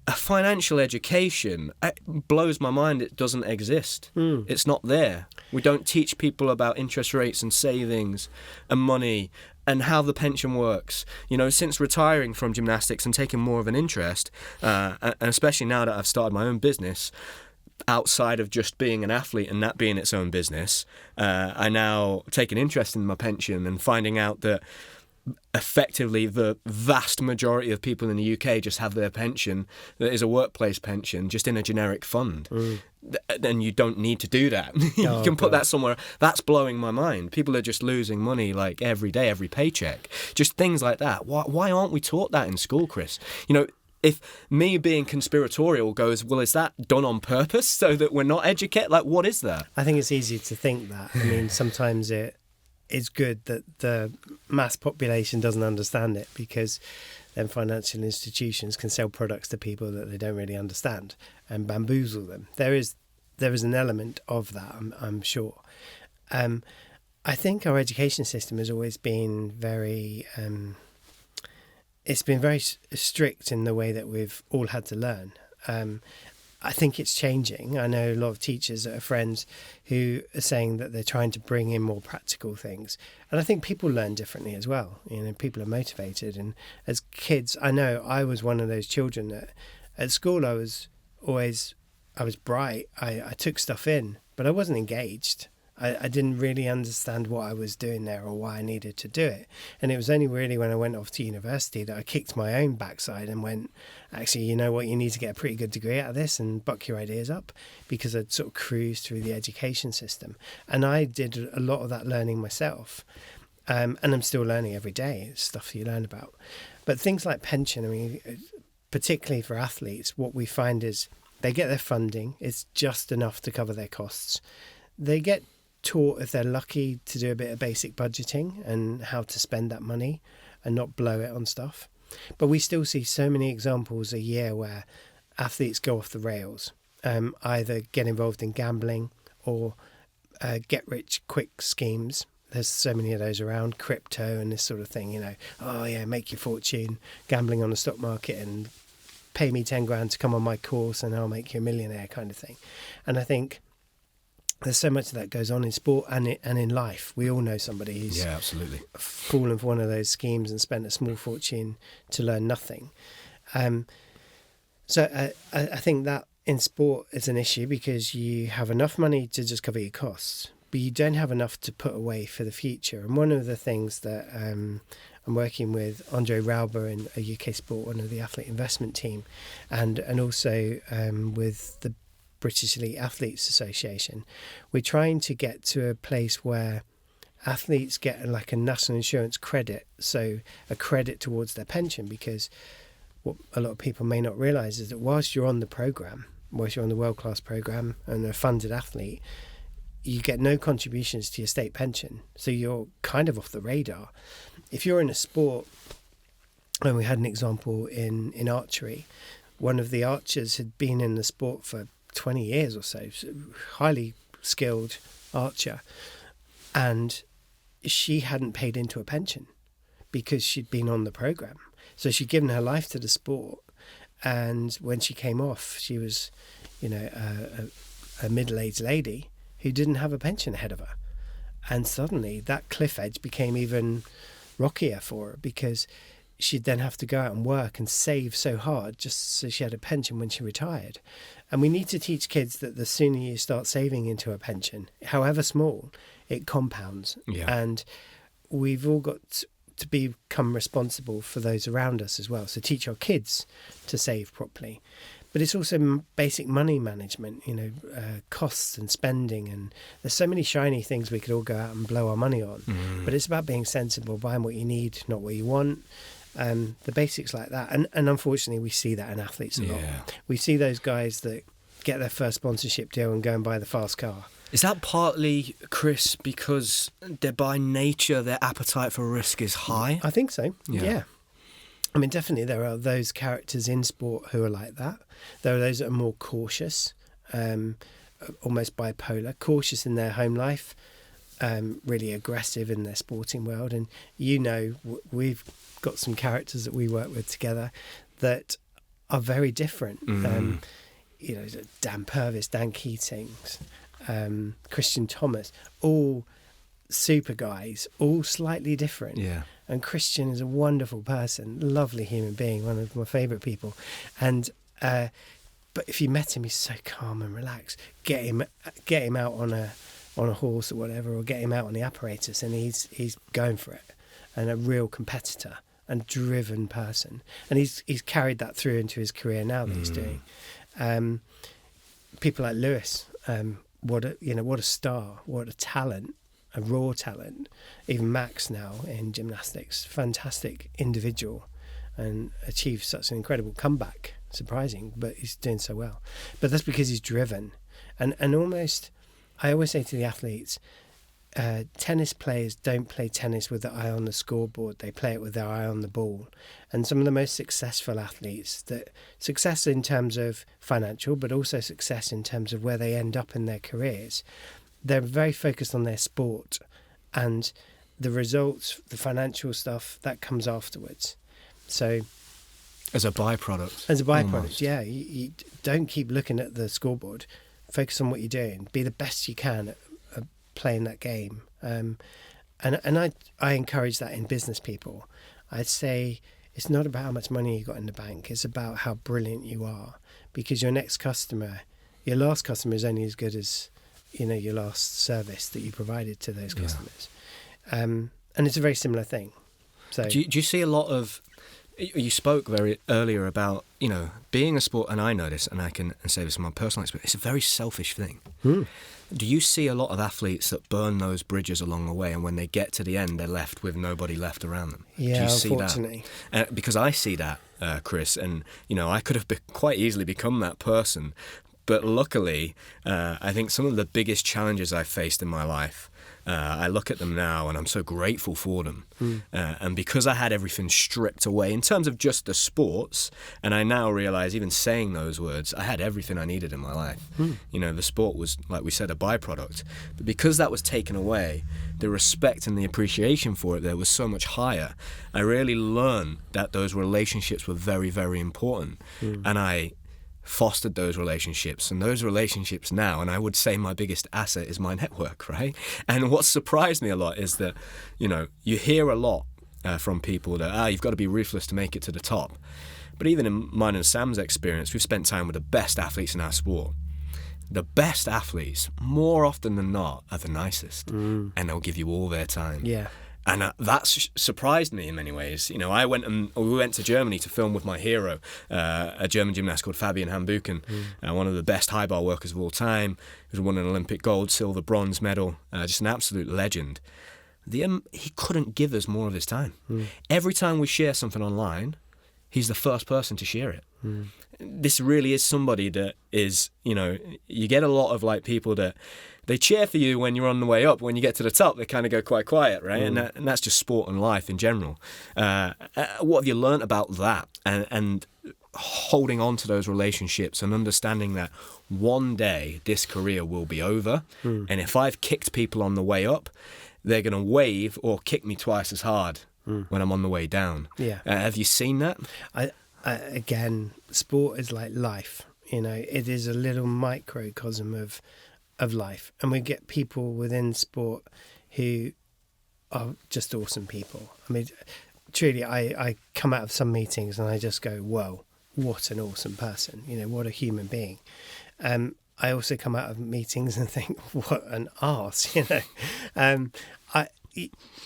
a financial education, it blows my mind. It doesn't exist. It's not there. We don't teach people about interest rates and savings and money and how the pension works. You know, since retiring from gymnastics and taking more of an interest, and especially now that I've started my own business, outside of just being an athlete and that being its own business, I now take an interest in my pension and finding out that effectively the vast majority of people in the UK just have their pension that is a workplace pension just in a generic fund. Then you don't need to do that. You can put that somewhere. That's blowing my mind. People are just losing money like every day, every paycheck. Just things like that. Why aren't we taught that in school, Chris? You know, if me being conspiratorial goes, well, is that done on purpose so that we're not educated? Like, what is that? I think it's easy to think that. I mean, sometimes it's good that the mass population doesn't understand it, because then financial institutions can sell products to people that they don't really understand and bamboozle them. There is there is an element of that, I'm sure. I think our education system has always been very strict in the way that we've all had to learn. I think it's changing. I know a lot of teachers that are friends who are saying that they're trying to bring in more practical things. And I think people learn differently as well. People are motivated. And as kids, I know I was one of those children that at school I was bright. I took stuff in, but I wasn't engaged. I didn't really understand what I was doing there or why I needed to do it. And it was only really when I went off to university that I kicked my own backside and went, actually, you know what, you need to get a pretty good degree out of this and buck your ideas up, because I'd sort of cruised through the education system. And I did a lot of that learning myself. And I'm still learning every day. It's stuff you learn about. But things like pension, particularly for athletes, what we find is they get their funding. It's just enough to cover their costs. They get taught, if they're lucky, to do a bit of basic budgeting and how to spend that money and not blow it on stuff. But we still see so many examples a year where athletes go off the rails, either get involved in gambling or get rich quick schemes. There's so many of those around, crypto and this sort of thing, make your fortune gambling on the stock market and pay me 10 grand to come on my course and I'll make you a millionaire kind of thing. And I think there's so much that goes on in sport and in life. We all know somebody who's absolutely fallen for one of those schemes and spent a small fortune to learn nothing. So I think that in sport is an issue because you have enough money to just cover your costs, but you don't have enough to put away for the future. And one of the things that I'm working with Andre Rauber in a UK Sport, one of the athlete investment team, and also with the British Elite Athletes Association, we're trying to get to a place where athletes get like a national insurance credit, so a credit towards their pension, because what a lot of people may not realise is that whilst you're on the world-class programme and a funded athlete, you get no contributions to your state pension, so you're kind of off the radar. If you're in a sport, and we had an example in archery, one of the archers had been in the sport for 20 years or so, highly skilled archer, and she hadn't paid into a pension because she'd been on the programme. So she'd given her life to the sport, and when she came off, she was, a middle-aged lady who didn't have a pension ahead of her. And suddenly that cliff edge became even rockier for her, because she'd then have to go out and work and save so hard just so she had a pension when she retired. And we need to teach kids that the sooner you start saving into a pension, however small, it compounds. Yeah. And we've all got to become responsible for those around us as well. So teach our kids to save properly. But it's also basic money management, costs and spending. And there's so many shiny things we could all go out and blow our money on. But it's about being sensible, buying what you need, not what you want. The basics like that. And unfortunately, we see that in athletes a lot. We see those guys that get their first sponsorship deal and go and buy the fast car. Is that partly, Chris, because they're by nature, their appetite for risk is high? I think so, yeah. I mean, definitely there are those characters in sport who are like that. There are those that are more cautious, almost bipolar, cautious in their home life, really aggressive in their sporting world. And we've got some characters that we work with together that are very different. Dan Purvis, Dan Keating, Christian Thomas, all super guys, all slightly different. Yeah. And Christian is a wonderful person, lovely human being, one of my favourite people. And but if you met him, he's so calm and relaxed. Get him out on a horse or whatever, or get him out on the apparatus, and he's going for it. And a real competitor and driven person. And he's carried that through into his career now that he's doing. People like Lewis, what a star, what a talent. A raw talent. Even Max now in gymnastics, fantastic individual, and achieved such an incredible comeback. Surprising, but he's doing so well. But that's because he's driven. And almost, I always say to the athletes, tennis players don't play tennis with their eye on the scoreboard. They play it with their eye on the ball. And some of the most successful athletes, success in terms of financial, but also success in terms of where they end up in their careers, they're very focused on their sport, and the results, the financial stuff, that comes afterwards. So as a byproduct. Almost. Yeah. You don't keep looking at the scoreboard. Focus on what you're doing. Be the best you can at playing that game. And I encourage that in business people. I'd say it's not about how much money you got in the bank. It's about how brilliant you are, because your last customer is only as good as, your last service that you provided to those customers. And it's a very similar thing. So do you see a lot of, you spoke very earlier about, being a sport, and I know this, and I can say this from my personal experience, it's a very selfish thing. Do you see a lot of athletes that burn those bridges along the way, and when they get to the end, they're left with nobody left around them? Yeah, do you see unfortunately. That? Because I see that, Chris, and, I could have quite easily become that person. But luckily, I think some of the biggest challenges I've faced in my life, I look at them now and I'm so grateful for them. And because I had everything stripped away in terms of just the sports, and I now realise, even saying those words, I had everything I needed in my life. The sport was, like we said, a byproduct. But because that was taken away, the respect and the appreciation for it there was so much higher. I really learned that those relationships were very, very important. And I fostered those relationships, and those relationships now, and I would say my biggest asset is my network, right? And what surprised me a lot is that, you hear a lot from people that, you've got to be ruthless to make it to the top. But even in mine and Sam's experience, we've spent time with the best athletes in our sport. The best athletes, more often than not, are the nicest, and they'll give you all their time. Yeah. And that surprised me in many ways. We went to Germany to film with my hero, a German gymnast called Fabian Hambuchen, one of the best high bar workers of all time, who's won an Olympic gold, silver, bronze medal, just an absolute legend. He couldn't give us more of his time. Every time we share something online, he's the first person to share it. This really is somebody that is, you get a lot of people that they cheer for you when you're on the way up. When you get to the top, they kind of go quite quiet, right? And that's just sport and life in general. What have you learnt about that? And holding on to those relationships and understanding that one day this career will be over. And if I've kicked people on the way up, they're going to wave or kick me twice as hard when I'm on the way down. Yeah. Have you seen that? Again, sport is like life. It is a little microcosm of life, and we get people within sport who are just awesome people. I mean, truly, I come out of some meetings and I just go, "Whoa, what an awesome person! What a human being." I also come out of meetings and think, "What an arse!"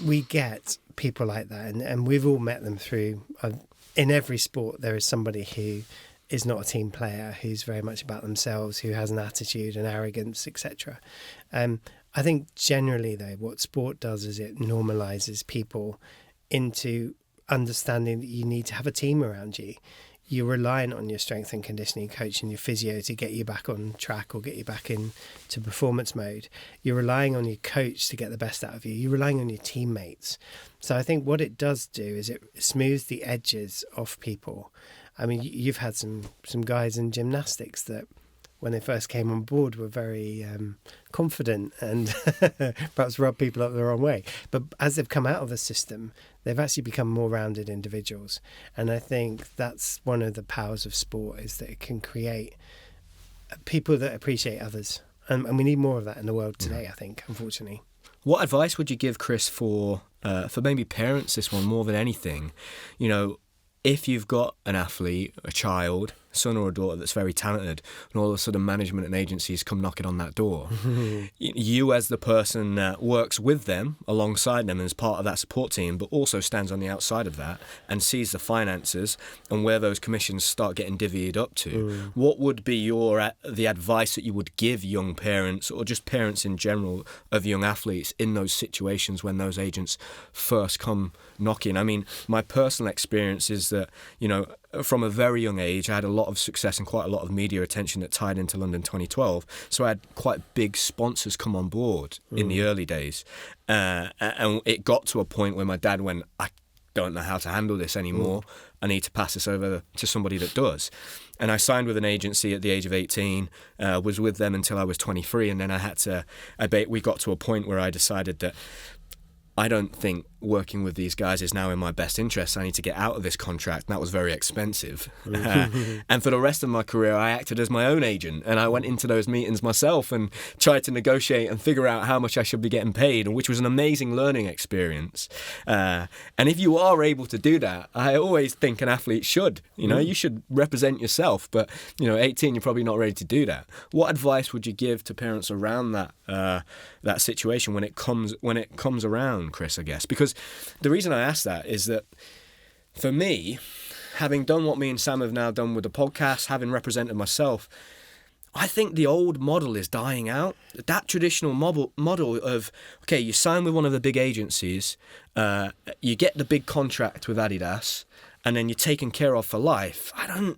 We get people like that, and we've all met them through. In every sport, there is somebody who is not a team player, who's very much about themselves, who has an attitude and arrogance, etc. I think generally, though, what sport does is it normalises people into understanding that you need to have a team around you. You're reliant on your strength and conditioning coach and your physio to get you back on track or get you back into performance mode. You're relying on your coach to get the best out of you. You're relying on your teammates. So I think what it does do is it smooths the edges off people. I mean, you've had some guys in gymnastics that when they first came on board were very confident and perhaps rubbed people up the wrong way. But as they've come out of the system, they've actually become more rounded individuals. And I think that's one of the powers of sport, is that it can create people that appreciate others. And we need more of that in the world today, I think, unfortunately. What advice would you give, Chris, for maybe parents, this one more than anything? If you've got an athlete, a child, son or a daughter that's very talented, and all of a sudden management and agencies come knocking on that door, you as the person that works with them, alongside them as part of that support team, but also stands on the outside of that and sees the finances and where those commissions start getting divvied up to, what would be the advice that you would give young parents, or just parents in general of young athletes, in those situations when those agents first come knocking? I mean, my personal experience is that, from a very young age, I had a lot of success and quite a lot of media attention that tied into London 2012. So I had quite big sponsors come on board in the early days. And it got to a point where my dad went, I don't know how to handle this anymore. I need to pass this over to somebody that does. And I signed with an agency at the age of 18, was with them until I was 23. And then we got to a point where I decided that I don't think working with these guys is now in my best interest. I need to get out of this contract. And that was very expensive. And for the rest of my career, I acted as my own agent. And I went into those meetings myself and tried to negotiate and figure out how much I should be getting paid, which was an amazing learning experience. And if you are able to do that, I always think an athlete should. You should represent yourself. But, 18, you're probably not ready to do that. What advice would you give to parents around that situation when it comes around, Chris, I guess? Because the reason I ask that is that for me, having done what me and Sam have now done with the podcast, having represented myself, I think the old model is dying out. That traditional model of, okay, you sign with one of the big agencies, you get the big contract with Adidas, and then you're taken care of for life. I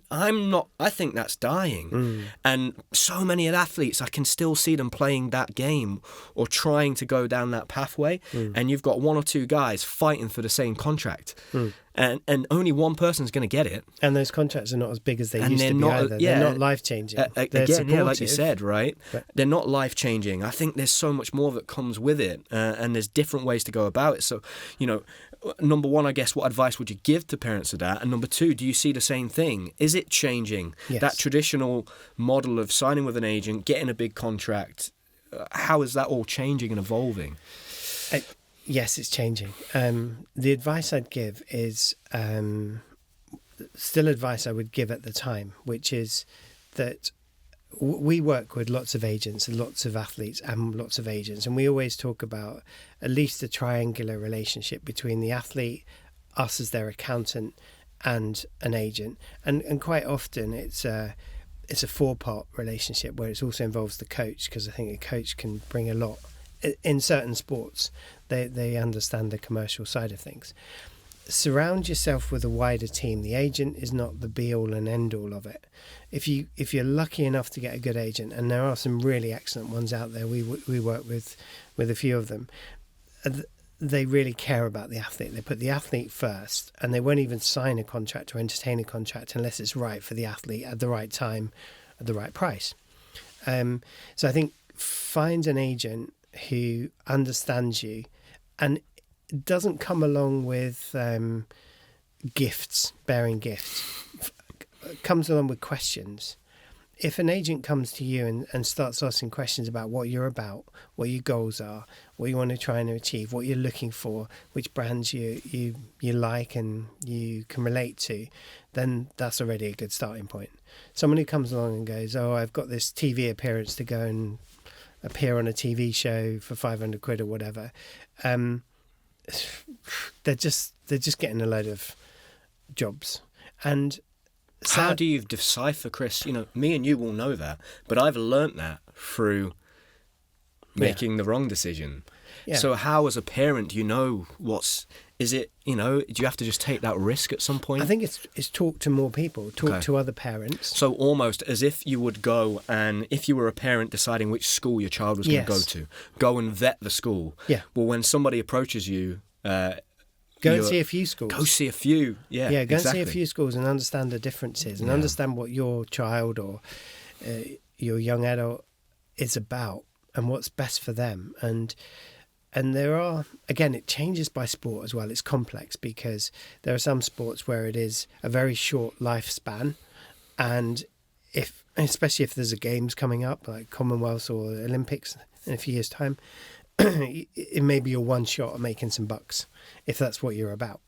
think that's dying. And so many athletes, I can still see them playing that game or trying to go down that pathway. And you've got one or two guys fighting for the same contract. And only one person's going to get it. And those contracts are not as big as they used to be either. They're not life-changing. They're supportive, like you said, right? They're not life-changing. I think there's so much more that comes with it. And there's different ways to go about it. So, number one, I guess, what advice would you give to parents of that? And number two, do you see the same thing? Is it changing? Yes. That traditional model of signing with an agent, getting a big contract, how is that all changing and evolving? Yes, it's changing. The advice I'd give is still advice I would give at the time, which is that we work with lots of agents and lots of athletes and lots of agents, and we always talk about at least a triangular relationship between the athlete, us as their accountant, and an agent. And quite often it's a four-part relationship where it also involves the coach, because I think a coach can bring a lot. In certain sports, they understand the commercial side of things. Surround yourself with a wider team. The agent is not the be-all and end-all of it. If you're lucky enough to get a good agent, and there are some really excellent ones out there, we work with a few of them, they really care about the athlete. They put the athlete first, and they won't even sign a contract or entertain a contract unless it's right for the athlete at the right time, at the right price. So I think find an agent who understands you and doesn't come along with bearing gifts, comes along with questions. If an agent comes to you and starts asking questions about what you're about, what your goals are, what you want to try and achieve, what you're looking for, which brands you like and you can relate to, then that's already a good starting point. Someone who comes along and goes, oh, I've got this TV appearance to go and appear on a TV show for 500 quid or whatever, they're just getting a load of jobs. And how do you decipher, Chris? Me and you will know that, but I've learnt that through making the wrong decision. Yeah. So how, as a parent, do you know is it, do you have to just take that risk at some point? I think it's talk to more people, to other parents. So almost as if you would go and, if you were a parent deciding which school your child was going to go to, go and vet the school. Yeah. Well, when somebody approaches you, go and see a few schools. Go see a few, yeah. Yeah, go exactly. and see a few schools and understand the differences and understand what your child or your young adult is about and what's best for them. And there are, again, it changes by sport as well. It's complex because there are some sports where it is a very short lifespan, and especially if there's a games coming up like Commonwealth or Olympics in a few years' time, it may be your one shot at making some bucks if that's what you're about.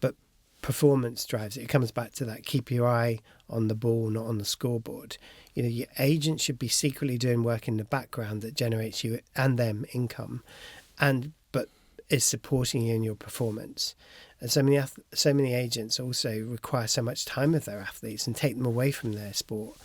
But performance drives it. It comes back to that. Keep your eye on the ball, not on the scoreboard. Your agent should be secretly doing work in the background that generates you and them income, but is supporting you in your performance. And so many agents also require so much time of their athletes and take them away from their sport.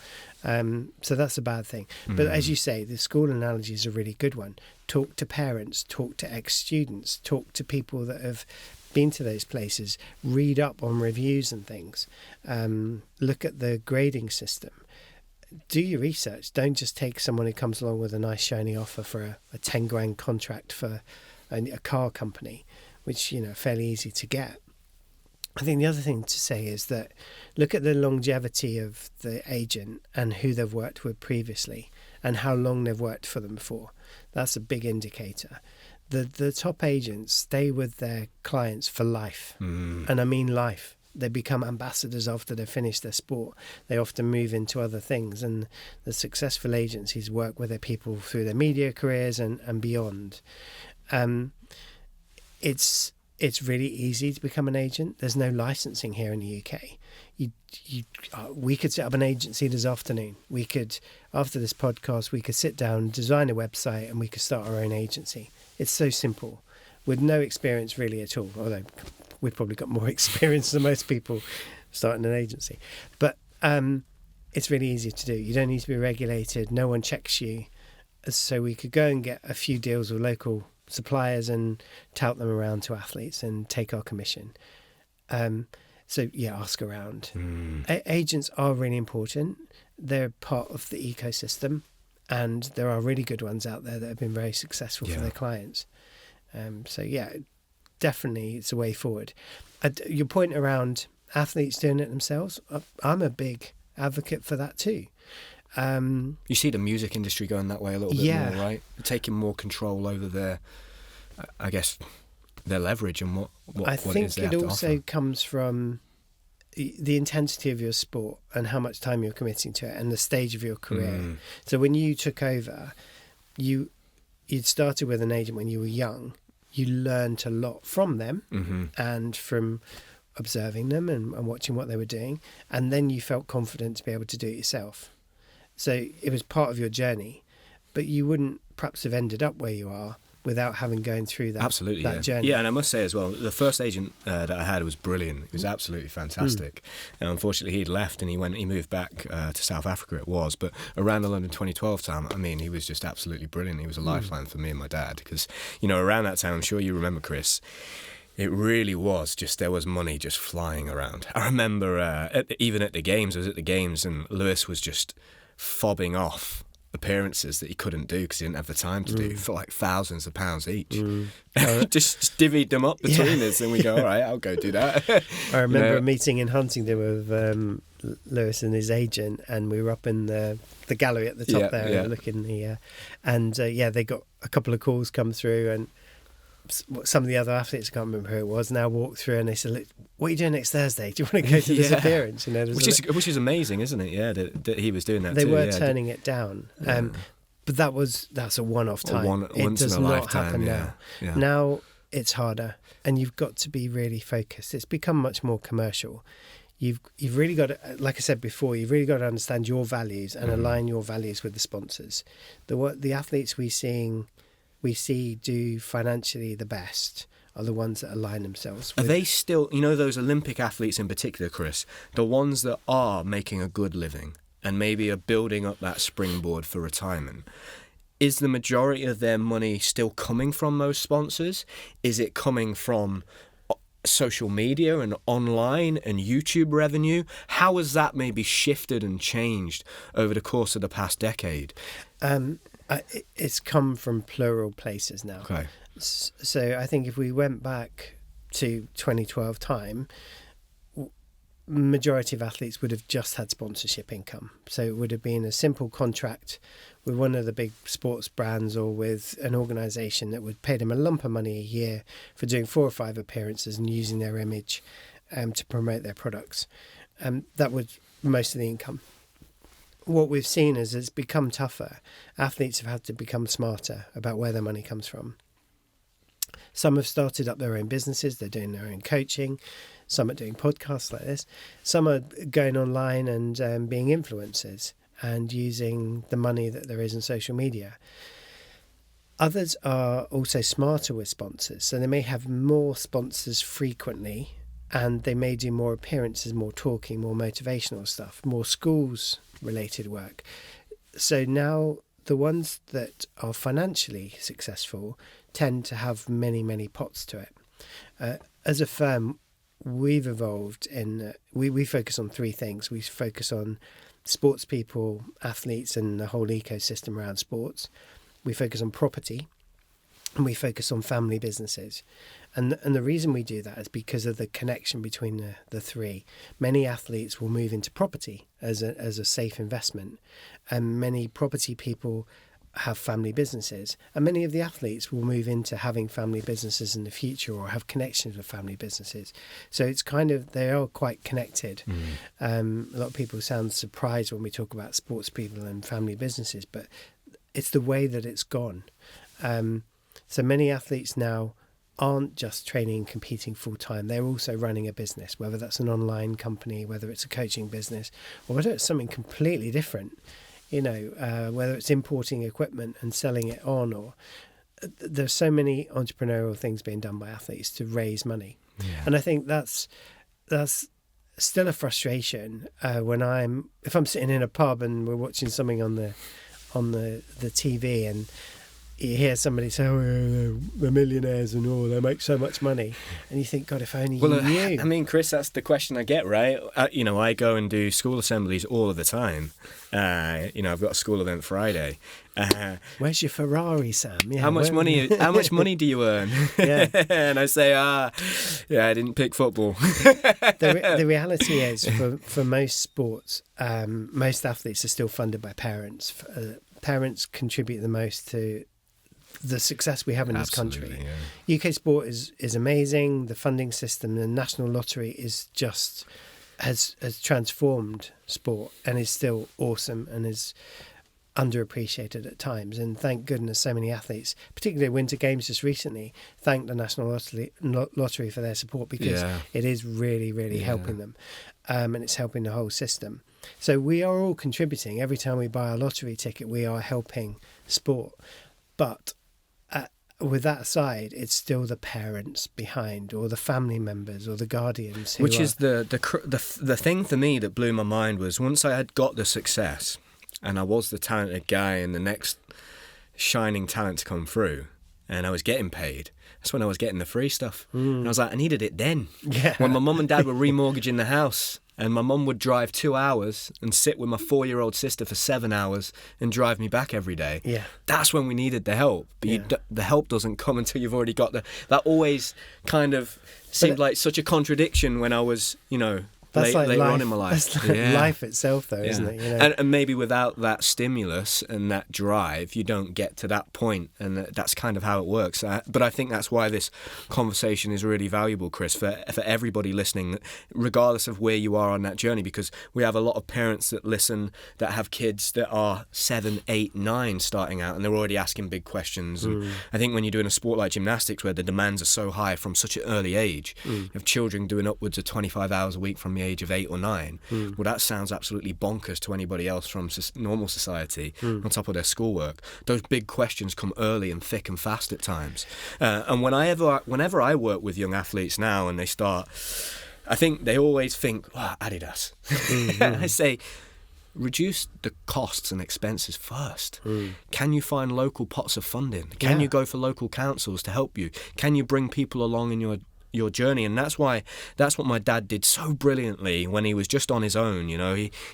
So that's a bad thing. But as you say, the school analogy is a really good one. Talk to parents, talk to ex-students, talk to people that have been to those places, read up on reviews and things, look at the grading system. Do your research. Don't just take someone who comes along with a nice shiny offer for a 10 grand contract for a car company, which, fairly easy to get. I think the other thing to say is that look at the longevity of the agent and who they've worked with previously and how long they've worked for them before. That's a big indicator. The top agents stay with their clients for life. And I mean life. They become ambassadors after they've finished their sport. They often move into other things, and the successful agencies work with their people through their media careers and beyond. It's really easy to become an agent. There's no licensing here in the UK. We could set up an agency this afternoon. We could, after this podcast, we could sit down, design a website, and we could start our own agency. It's so simple, with no experience really at all, although we've probably got more experience than most people starting an agency. But it's really easy to do. You don't need to be regulated. No one checks you. So we could go and get a few deals with local suppliers and tout them around to athletes and take our commission. Ask around. Agents are really important. They're part of the ecosystem, and there are really good ones out there that have been very successful for their clients. Definitely it's a way forward. Your point around athletes doing it themselves, I'm a big advocate for that too. You see the music industry going that way a little bit more, right? Taking more control over their leverage and what I it think is they have to also offer. comes from the intensity of your sport and how much time you're committing to it and the stage of your career. So when you took over, you'd started with an agent when you were young. You learned a lot from them and from observing them and watching what they were doing, and then you felt confident to be able to do it yourself. So it was part of your journey, but you wouldn't perhaps have ended up where you are without having gone through that journey. Yeah, and I must say as well, the first agent that I had was brilliant. He was absolutely fantastic. And unfortunately, he'd left and he moved back to South Africa, it was. But around the London 2012 time, I mean, he was just absolutely brilliant. He was a lifeline for me and my dad because, around that time, I'm sure you remember, Chris, it really was just, there was money just flying around. I remember even at the games, I was at the games and Lewis was just fobbing off appearances that he couldn't do because he didn't have the time to do for like thousands of pounds each. just divvied them up between us and we go, all right, I'll go do that. I remember a meeting in Huntingdon with Lewis and his agent, and we were up in the gallery at the top there looking they got a couple of calls come through, and some of the other athletes, I can't remember who it was, now walked through and they said, "Look, what are you doing next Thursday? Do you want to go to this appearance?" Which is amazing, isn't it? Yeah, that he was doing that. They were turning it down, but that's a one-off time. It does not happen now. Yeah. Now it's harder, and you've got to be really focused. It's become much more commercial. You've really got to, like I said before, you've really got to understand your values and align your values with the sponsors. The athletes we see do financially the best are the ones that align themselves with... Are they still, those Olympic athletes in particular, Chris, the ones that are making a good living and maybe are building up that springboard for retirement, is the majority of their money still coming from those sponsors? Is it coming from social media and online and YouTube revenue? How has that maybe shifted and changed over the course of the past decade? It's come from plural places now. Okay. So I think if we went back to 2012 time, majority of athletes would have just had sponsorship income. So it would have been a simple contract with one of the big sports brands or with an organisation that would pay them a lump of money a year for doing 4 or 5 appearances and using their image to promote their products. That was most of the income. What we've seen is it's become tougher. Athletes have had to become smarter about where their money comes from. Some have started up their own businesses. They're doing their own coaching. Some are doing podcasts like this. Some are going online and being influencers and using the money that there is in social media. Others are also smarter with sponsors. So they may have more sponsors frequently, and they may do more appearances, more talking, more motivational stuff, more schools related work. So now the ones that are financially successful tend to have many, many pots to it. As a firm, we've evolved in we focus on three things. We focus on sports people, athletes, and the whole ecosystem around sports. We focus on property, and we focus on family businesses. And the reason we do that is because of the connection between the three. Many athletes will move into property as a safe investment, and many property people have family businesses, and many of the athletes will move into having family businesses in the future or have connections with family businesses. So it's kind of, they are quite connected. A lot of people sound surprised when we talk about sports people and family businesses, but it's the way that it's gone. So many athletes now aren't just training and competing full time. They're also running a business, whether that's an online company, whether it's a coaching business, or whether it's something completely different. Whether it's importing equipment and selling it on, or there's so many entrepreneurial things being done by athletes to raise money. Yeah. And I think that's still a frustration if I'm sitting in a pub and we're watching something on the TV and you hear somebody say, "Oh, they're millionaires and all, they make so much money," and you think, God, if only you knew. I mean, Chris, that's the question I get, right? I go and do school assemblies all of the time. I've got a school event Friday. Where's your Ferrari, Sam? Yeah, how much money do you earn? Yeah. And I say, I didn't pick football. The reality is, for most sports, most athletes are still funded by parents. Parents contribute the most to the success we have in this country. Yeah. UK sport is amazing. The funding system, the national lottery is just has transformed sport and is still awesome and is underappreciated at times. And thank goodness so many athletes, particularly Winter Games just recently, thanked the national lottery for their support, because it is really, really helping them, and it's helping the whole system. So we are all contributing. Every time we buy a lottery ticket, we are helping sport. But with that aside, it's still the parents behind, or the family members, or the guardians. Which is the thing for me that blew my mind was, once I had got the success and I was the talented guy and the next shining talent to come through, and I was getting paid, that's when I was getting the free stuff. And I was like, I needed it then. Yeah. When my mum and dad were remortgaging the house, and my mum would drive 2 hours and sit with my 4-year-old sister for 7 hours and drive me back every day. Yeah. That's when we needed the help. But the help doesn't come until you've already got that always kind of seemed like such a contradiction when I was, later on in my life. That's like life itself, though, isn't it? And maybe without that stimulus and that drive, you don't get to that point, and that's kind of how it works. But I think that's why this conversation is really valuable, Chris, for everybody listening, regardless of where you are on that journey, because we have a lot of parents that listen that have kids that are 7, 8, 9 starting out, and they're already asking big questions. And I think when you're doing a sport like gymnastics, where the demands are so high from such an early age, you have children doing upwards of 25 hours a week from the age of 8 or 9. Well, that sounds absolutely bonkers to anybody else from normal society, on top of their schoolwork. Those big questions come early and thick and fast at times. And whenever I work with young athletes now and they start, I think they always think, Adidas. I say, reduce the costs and expenses first. Can you find local pots of funding? Can you go for local councils to help you? Can you bring people along in your journey? And that's what my dad did so brilliantly when he was just on his own.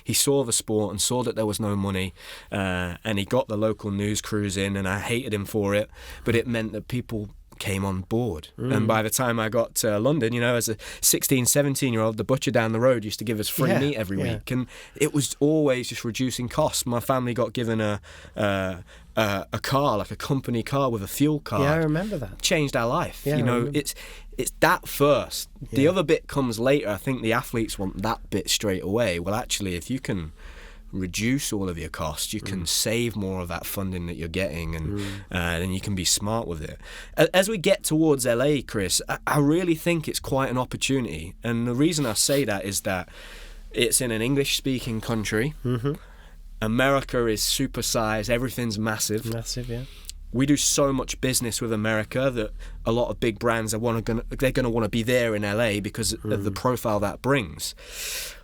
He saw the sport and saw that there was no money, and he got the local news crews in, and I hated him for it, but it meant that people came on board. And by the time I got to London, as a 16, 17-year-old, the butcher down the road used to give us free meat every week, and it was always just reducing costs. My family got given a car, like a company car with a fuel card. Yeah, I remember that. Changed our life. It's that first. The other bit comes later. I think the athletes want that bit straight away. Well, actually, if you can reduce all of your costs, you can save more of that funding that you're getting, and then you can be smart with it. As we get towards LA, Chris, I really think it's quite an opportunity. And the reason I say that is that it's in an English-speaking country. America is supersized. Everything's massive. Massive, yeah. we do so much business with America that a lot of big brands they're going to want to be there in LA because of the profile that brings.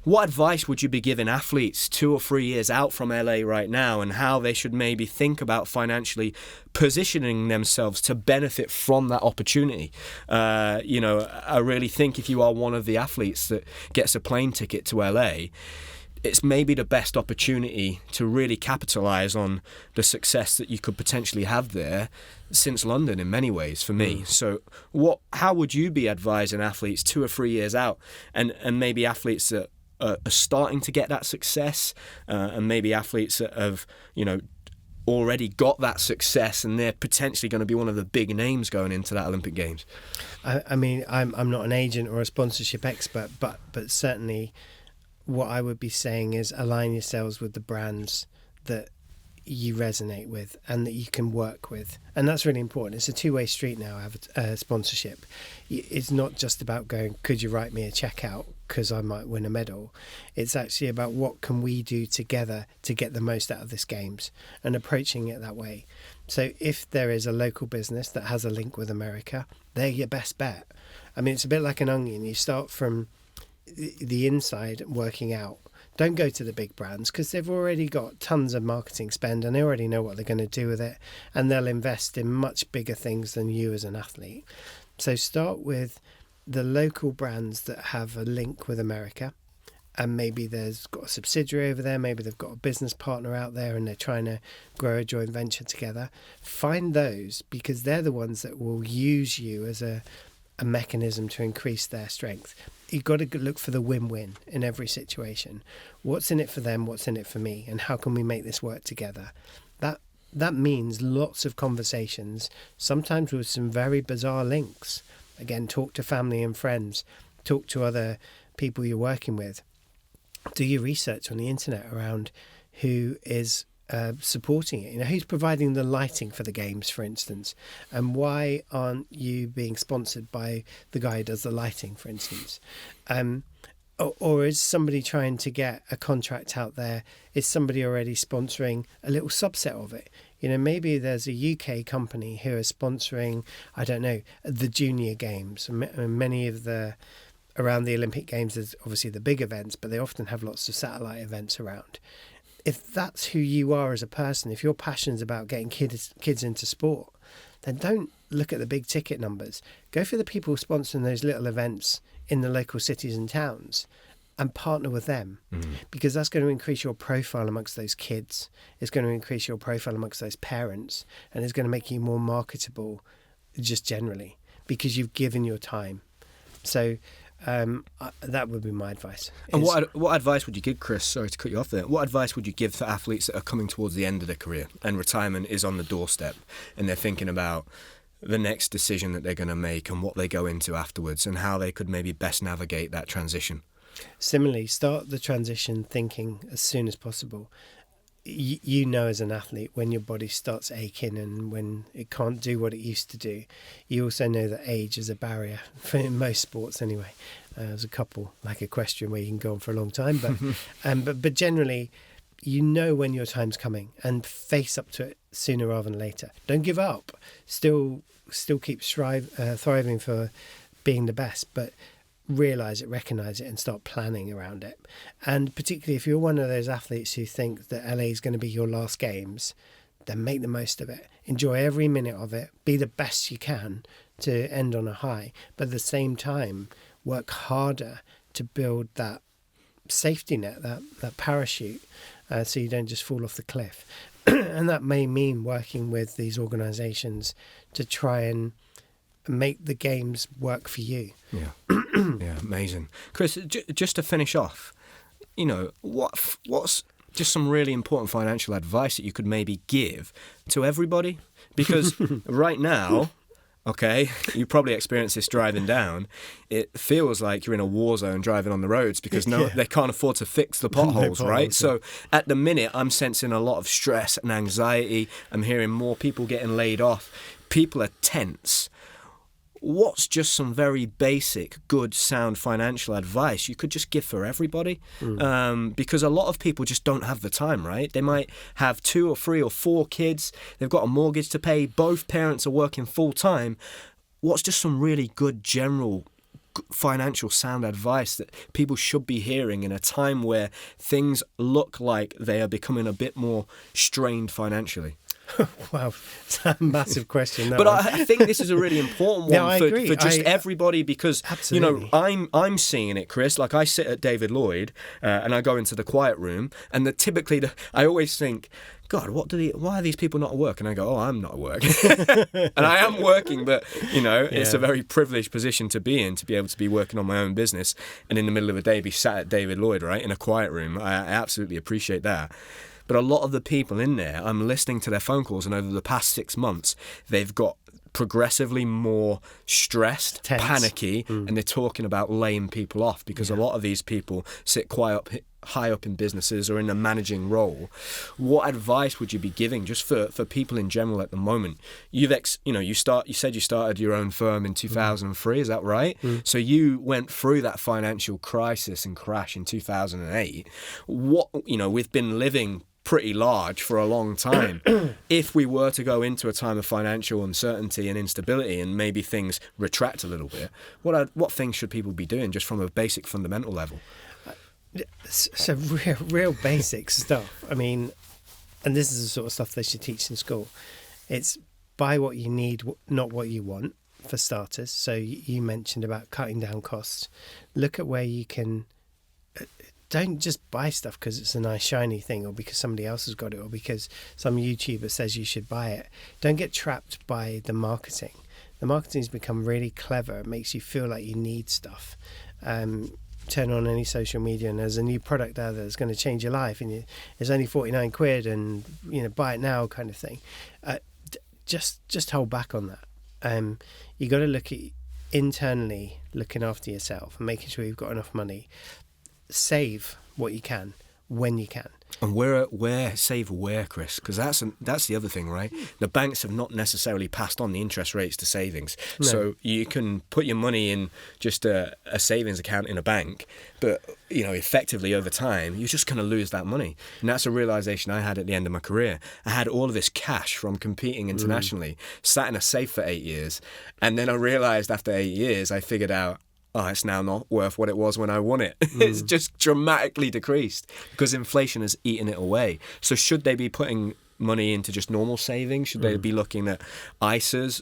What advice would you be giving athletes 2 or 3 years out from LA right now, and how they should maybe think about financially positioning themselves to benefit from that opportunity? I really think if you are one of the athletes that gets a plane ticket to LA, it's maybe the best opportunity to really capitalise on the success that you could potentially have there since London in many ways for me. So how would you be advising athletes 2 or 3 years out, and maybe athletes that are starting to get that success, and maybe athletes that have, already got that success and they're potentially going to be one of the big names going into that Olympic Games? I mean, I'm not an agent or a sponsorship expert, but certainly what I would be saying is align yourselves with the brands that you resonate with and that you can work with. And that's really important. It's a two-way street now, sponsorship. It's not just about going, could you write me a check out because I might win a medal? It's actually about what can we do together to get the most out of this Games, and approaching it that way. So if there is a local business that has a link with America, they're your best bet. I mean, it's a bit like an onion. You start from the inside working out. Don't go to the big brands because they've already got tons of marketing spend and they already know what they're going to do with it, and they'll invest in much bigger things than you as an athlete. So start with the local brands that have a link with America, and maybe there's got a subsidiary over there, maybe they've got a business partner out there and they're trying to grow a joint venture together. Find those, because they're the ones that will use you as a mechanism to increase their strength. You've got to look for the win-win in every situation. What's in it for them? What's in it for me? And how can we make this work together? That means lots of conversations, sometimes with some very bizarre links. Again, talk to family and friends. Talk to other people you're working with. Do your research on the internet around who is supporting it. Who's providing the lighting for the Games, for instance, and why aren't you being sponsored by the guy who does the lighting, for instance? Or is somebody trying to get a contract out there? Is somebody already sponsoring a little subset of it? Maybe there's a UK company who is sponsoring, I don't know, the Junior Games. Many of around the Olympic Games, there's obviously the big events, but they often have lots of satellite events around. If that's who you are as a person, if your passion's about getting kids into sport, then don't look at the big ticket numbers. Go for the people sponsoring those little events in the local cities and towns and partner with them, because that's going to increase your profile amongst those kids. It's going to increase your profile amongst those parents, and it's going to make you more marketable just generally because you've given your time. So that would be my advice. And what advice would you give, Chris? Sorry to cut you off there. What advice would you give for athletes that are coming towards the end of their career and retirement is on the doorstep, and they're thinking about the next decision that they're going to make and what they go into afterwards, and how they could maybe best navigate that transition? Similarly, start the transition thinking as soon as possible. As an athlete, when your body starts aching and when it can't do what it used to do, you also know that age is a barrier for in most sports anyway. There's a couple, like equestrian, where you can go on for a long time, but generally, when your time's coming, and face up to it sooner rather than later. Don't give up. Still keep thriving for being the best, but realise it, recognise it, and start planning around it. And particularly if you're one of those athletes who think that LA is going to be your last Games, then make the most of it. Enjoy every minute of it. Be the best you can to end on a high. But at the same time, work harder to build that safety net, that parachute, so you don't just fall off the cliff. And that may mean working with these organisations to try and make the Games work for you. Yeah. Yeah, amazing. Chris, just to finish off, what's just some really important financial advice that you could maybe give to everybody? Because right now, okay, you probably experienced this driving down, it feels like you're in a war zone driving on the roads because they can't afford to fix the potholes, right? So at the minute, I'm sensing a lot of stress and anxiety. I'm hearing more people getting laid off. People are tense. what's just some very basic, good, sound financial advice you could just give for everybody? Because a lot of people just don't have the time, right? They might have 2 or 3 or 4 kids. They've got a mortgage to pay. Both parents are working full time. What's just some really good general financial sound advice that people should be hearing in a time where things look like they are becoming a bit more strained financially? Wow, it's a massive question. But I think this is a really important one for just everybody, because absolutely. I'm seeing it, Chris. Like, I sit at David Lloyd and I go into the quiet room, and I always think, God, why are these people not at work? And I go, I'm not at work. And I am working, but, it's a very privileged position to be in, to be able to be working on my own business and in the middle of the day be sat at David Lloyd, right, in a quiet room. I absolutely appreciate that. But a lot of the people in there, I'm listening to their phone calls, and over the past 6 months, they've got progressively more stressed, tense, panicky, and they're talking about laying people off, because a lot of these people sit high up in businesses or in a managing role. What advice would you be giving just for people in general at the moment? You said you started your own firm in 2003, is that right? So you went through that financial crisis and crash in 2008. We've been living pretty large for a long time. If we were to go into a time of financial uncertainty and instability, and maybe things retract a little bit, what things should people be doing just from a basic fundamental level? So real basic stuff. I mean, and this is the sort of stuff they should teach in school. It's buy what you need, not what you want, for starters. So you mentioned about cutting down costs. Look at where you can. Don't just buy stuff because it's a nice shiny thing, or because somebody else has got it, or because some YouTuber says you should buy it. Don't get trapped by the marketing. The marketing's become really clever. It makes you feel like you need stuff. Turn on any social media and there's a new product out there that's going to change your life, and it's only 49 quid, and buy it now, kind of thing. Just hold back on that. You got to look at internally, looking after yourself and making sure you've got enough money. Save what you can when you can. And save where, Chris? Because that's the other thing, right? The banks have not necessarily passed on the interest rates to savings. No. So you can put your money in just a savings account in a bank, but effectively over time you're just going to lose that money. And that's a realization I had at the end of my career. I had all of this cash from competing internationally, sat in a safe for 8 years, and then I realized after 8 years I figured out, it's now not worth what it was when I won it. It's just dramatically decreased because inflation has eaten it away. So should they be putting money into just normal savings? Should they be looking at ISAs,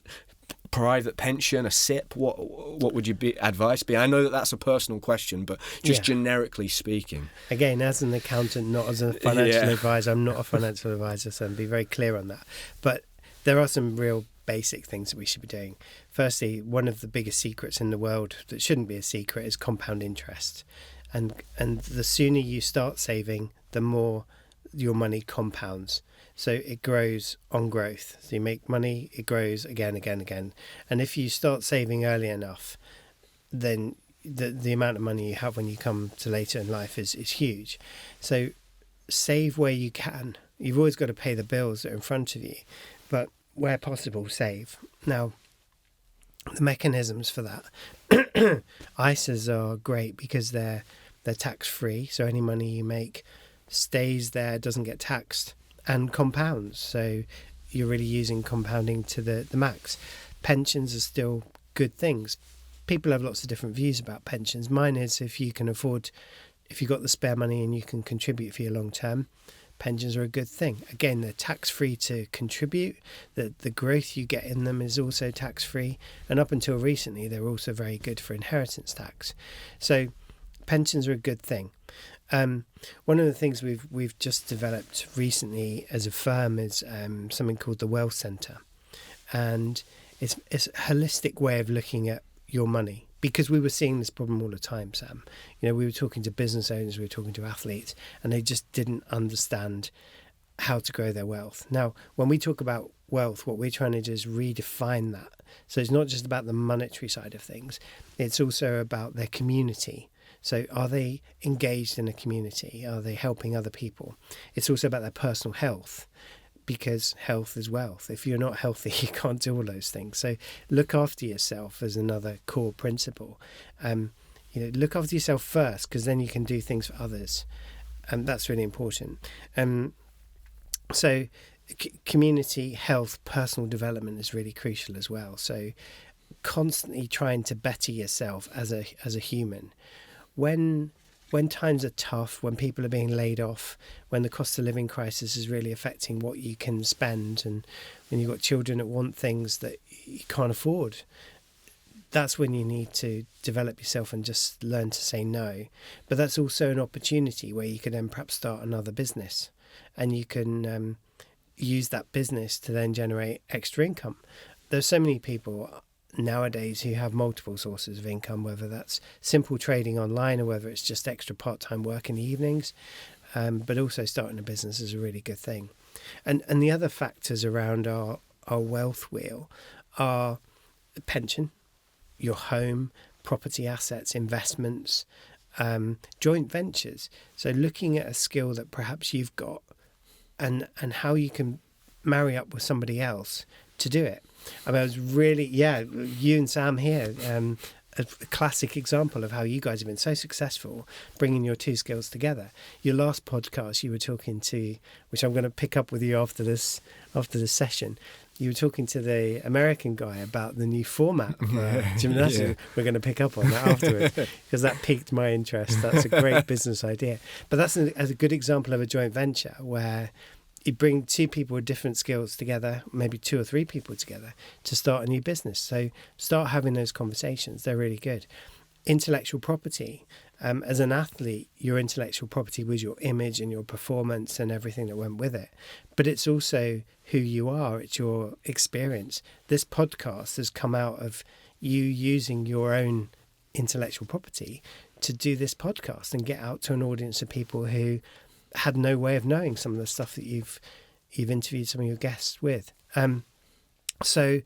private pension, a SIP? What would your advice be? I know that's a personal question, but just generically speaking. Again, as an accountant, not as a financial advisor. I'm not a financial advisor, so I'll be very clear on that. But there are some real basic things that we should be doing. Firstly, one of the biggest secrets in the world that shouldn't be a secret is compound interest. And the sooner you start saving, the more your money compounds. So it grows on growth. So you make money, it grows again. And if you start saving early enough, then the amount of money you have when you come to later in life is huge. So save where you can. You've always got to pay the bills that are in front of you, but where possible, save. Now, the mechanisms for that, ISAs are great because they're tax-free, so any money you make stays there, doesn't get taxed, and compounds. So you're really using compounding to the max. Pensions are still good things. People have lots of different views about pensions. Mine is if you've got the spare money and you can contribute for your long term, pensions are a good thing. Again, they're tax-free to contribute. The growth you get in them is also tax-free. And up until recently, they're also very good for inheritance tax. So pensions are a good thing. One of the things we've just developed recently as a firm is something called the Wealth Centre. And it's a holistic way of looking at your money. Because we were seeing this problem all the time, Sam. We were talking to business owners, we were talking to athletes, and they just didn't understand how to grow their wealth. Now, when we talk about wealth, what we're trying to do is redefine that. So it's not just about the monetary side of things. It's also about their community. So are they engaged in a community? Are they helping other people? It's also about their personal health. because health is wealth. If you're not healthy, you can't do all those things. So look after yourself as another core principle. Look after yourself first, because then you can do things for others. And that's really important. So community, health, personal development is really crucial as well. So constantly trying to better yourself as a human. When times are tough, when people are being laid off, when the cost of living crisis is really affecting what you can spend, and when you've got children that want things that you can't afford, that's when you need to develop yourself and just learn to say no. But that's also an opportunity where you can then perhaps start another business, and you can use that business to then generate extra income. There's so many people nowadays who have multiple sources of income, whether that's simple trading online or whether it's just extra part-time work in the evenings, but also starting a business is a really good thing. And the other factors around our wealth wheel are pension, your home, property assets, investments, joint ventures. So looking at a skill that perhaps you've got and how you can marry up with somebody else to do it. I mean, I was really, you and Sam here, a classic example of how you guys have been so successful bringing your two skills together. Your last podcast, you were talking to, which I'm going to pick up with you after this session. You were talking to the American guy about the new format of gymnastics. Yeah. We're going to pick up on that afterwards because that piqued my interest. That's a great business idea. But that's a good example of a joint venture where you bring two people with different skills together, maybe two or three people together, to start a new business. So start having those conversations. They're really good. Intellectual property. As an athlete, your intellectual property was your image and your performance and everything that went with it. But it's also who you are. It's your experience. This podcast has come out of you using your own intellectual property to do this podcast and get out to an audience of people who had no way of knowing some of the stuff that you've interviewed some of your guests with. So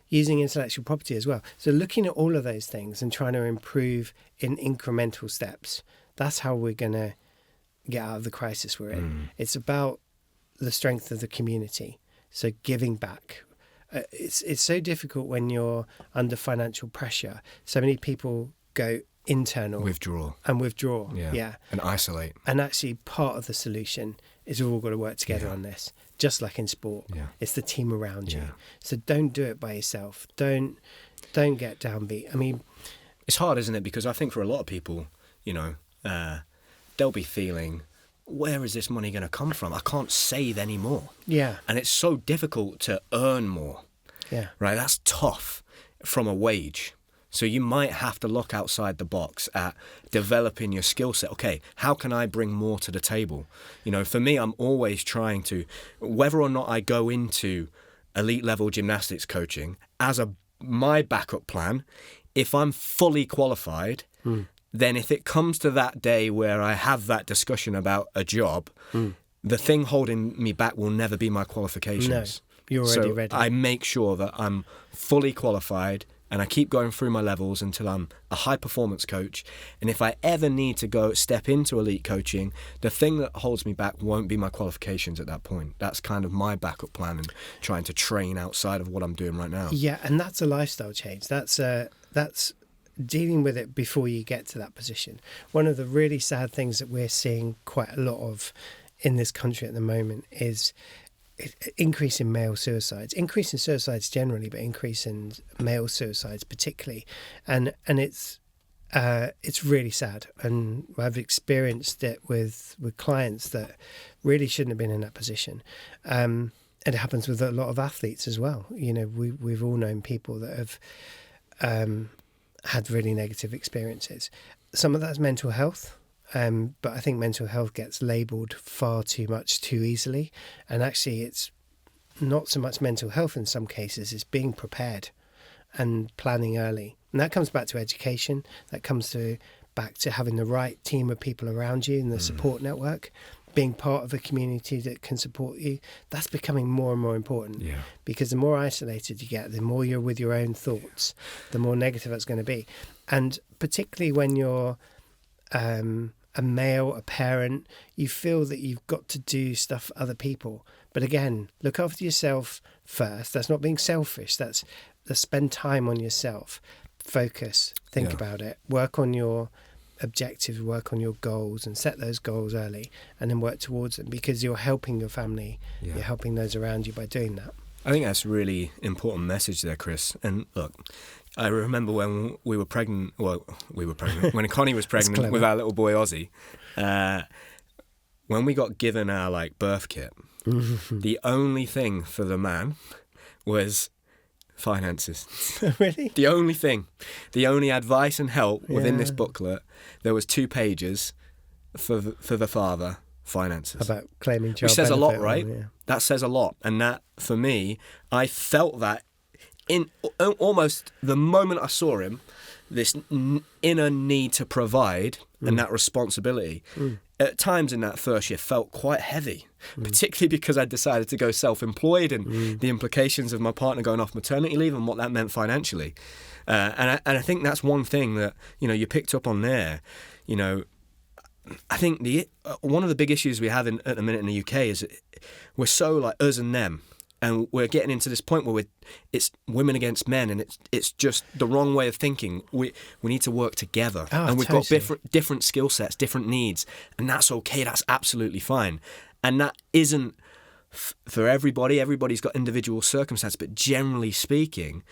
using intellectual property as well. So looking at all of those things and trying to improve in incremental steps. That's how we're going to get out of the crisis we're in. It's about the strength of the community. So giving back. It's so difficult when you're under financial pressure. So many people go internal. Withdraw. Yeah. And isolate. And actually part of the solution is we've all got to work together on this, just like in sport. Yeah. It's the team around you. So don't do it by yourself. Don't get downbeat. I mean, it's hard, isn't it? Because I think for a lot of people, they'll be feeling, where is this money going to come from? I can't save anymore. Yeah. And it's so difficult to earn more. Yeah. Right? That's tough from a wage. So you might have to look outside the box at developing your skill set. Okay, how can I bring more to the table? For me, I'm always trying to, whether or not I go into elite level gymnastics coaching as my backup plan, if I'm fully qualified, then if it comes to that day where I have that discussion about a job, the thing holding me back will never be my qualifications. No, you're already ready. I make sure that I'm fully qualified, and I keep going through my levels until I'm a high performance coach. And if I ever need to step into elite coaching, the thing that holds me back won't be my qualifications at that point. That's kind of my backup plan and trying to train outside of what I'm doing right now. Yeah, and that's a lifestyle change. That's dealing with it before you get to that position. One of the really sad things that we're seeing quite a lot of in this country at the moment is increase in male suicides, increase in suicides generally, but increase in male suicides particularly, and it's really sad. And I've experienced it with clients that really shouldn't have been in that position. And it happens with a lot of athletes as well. We've all known people that have had really negative experiences. Some of that's mental health. But I think mental health gets labelled far too much too easily. And actually it's not so much mental health in some cases, it's being prepared and planning early. And that comes back to education. That comes back to having the right team of people around you and the support network, being part of a community that can support you. That's becoming more and more important. Yeah. Because the more isolated you get, the more you're with your own thoughts, the more negative it's going to be. And particularly when you're a male, a parent, you feel that you've got to do stuff for other people. But again, look after yourself first. That's not being selfish. That's spend time on yourself. Focus. Think about it. Work on your objectives, work on your goals, and set those goals early, and then work towards them, because you're helping your family. You're helping those around you by doing that. I think that's a really important message there, Chris. And look, I remember when we were pregnant, when Connie was pregnant with our little boy Ozzy, when we got given our birth kit, the only thing for the man was finances. Really? The only thing, the only advice and help within this booklet, there was 2 pages for the father. Finances. About claiming child benefit. Which says a lot, right? Yeah. That says a lot. And that, for me, I felt that in almost the moment I saw him, this inner need to provide and that responsibility, at times in that first year felt quite heavy, particularly because I decided to go self-employed and the implications of my partner going off maternity leave and what that meant financially. And I think that's one thing that, you picked up on there, I think one of the big issues we have at the minute in the UK is we're so us and them, and we're getting into this point where it's women against men, and it's just the wrong way of thinking. We need to work together, and we've got different skill sets, different needs, and that's okay. That's absolutely fine, and that isn't for everybody. Everybody's got individual circumstances, but generally speaking,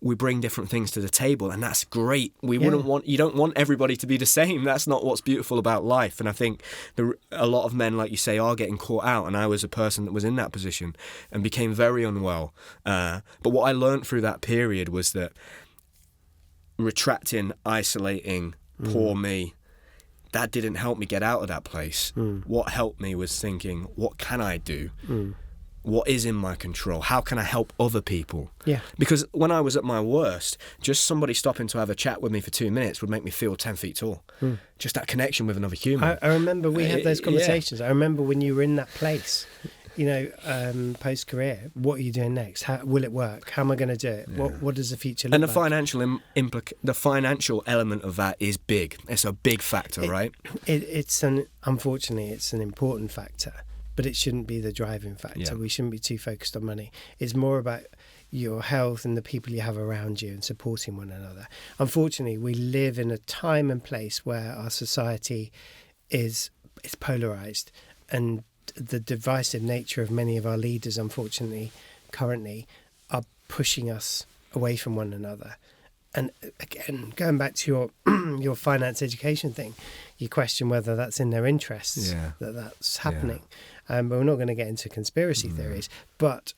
we bring different things to the table, and that's great. You don't want everybody to be the same. That's not what's beautiful about life. And I think a lot of men, like you say, are getting caught out. And I was a person that was in that position and became very unwell. But what I learned through that period was that retracting, isolating, poor me, that didn't help me get out of that place. What helped me was thinking, what can I do? What is in my control? How can I help other people? Yeah. Because when I was at my worst, just somebody stopping to have a chat with me for 2 minutes would make me feel 10 feet tall. Just that connection with another human. I remember we had those conversations. I remember when you were in that place, post-career, what are you doing next? How will it work? How am I going to do it? What does the future look like? And the financial element of that is big. It's a big factor, right? Unfortunately, it's an important factor. But it shouldn't be the driving factor. Yeah. We shouldn't be too focused on money. It's more about your health and the people you have around you and supporting one another. Unfortunately, we live in a time and place where our society is polarised, and the divisive nature of many of our leaders, unfortunately, currently, are pushing us away from one another. And again, going back to your finance education thing, you question whether that's in their interests that's happening. But we're not going to get into conspiracy theories. But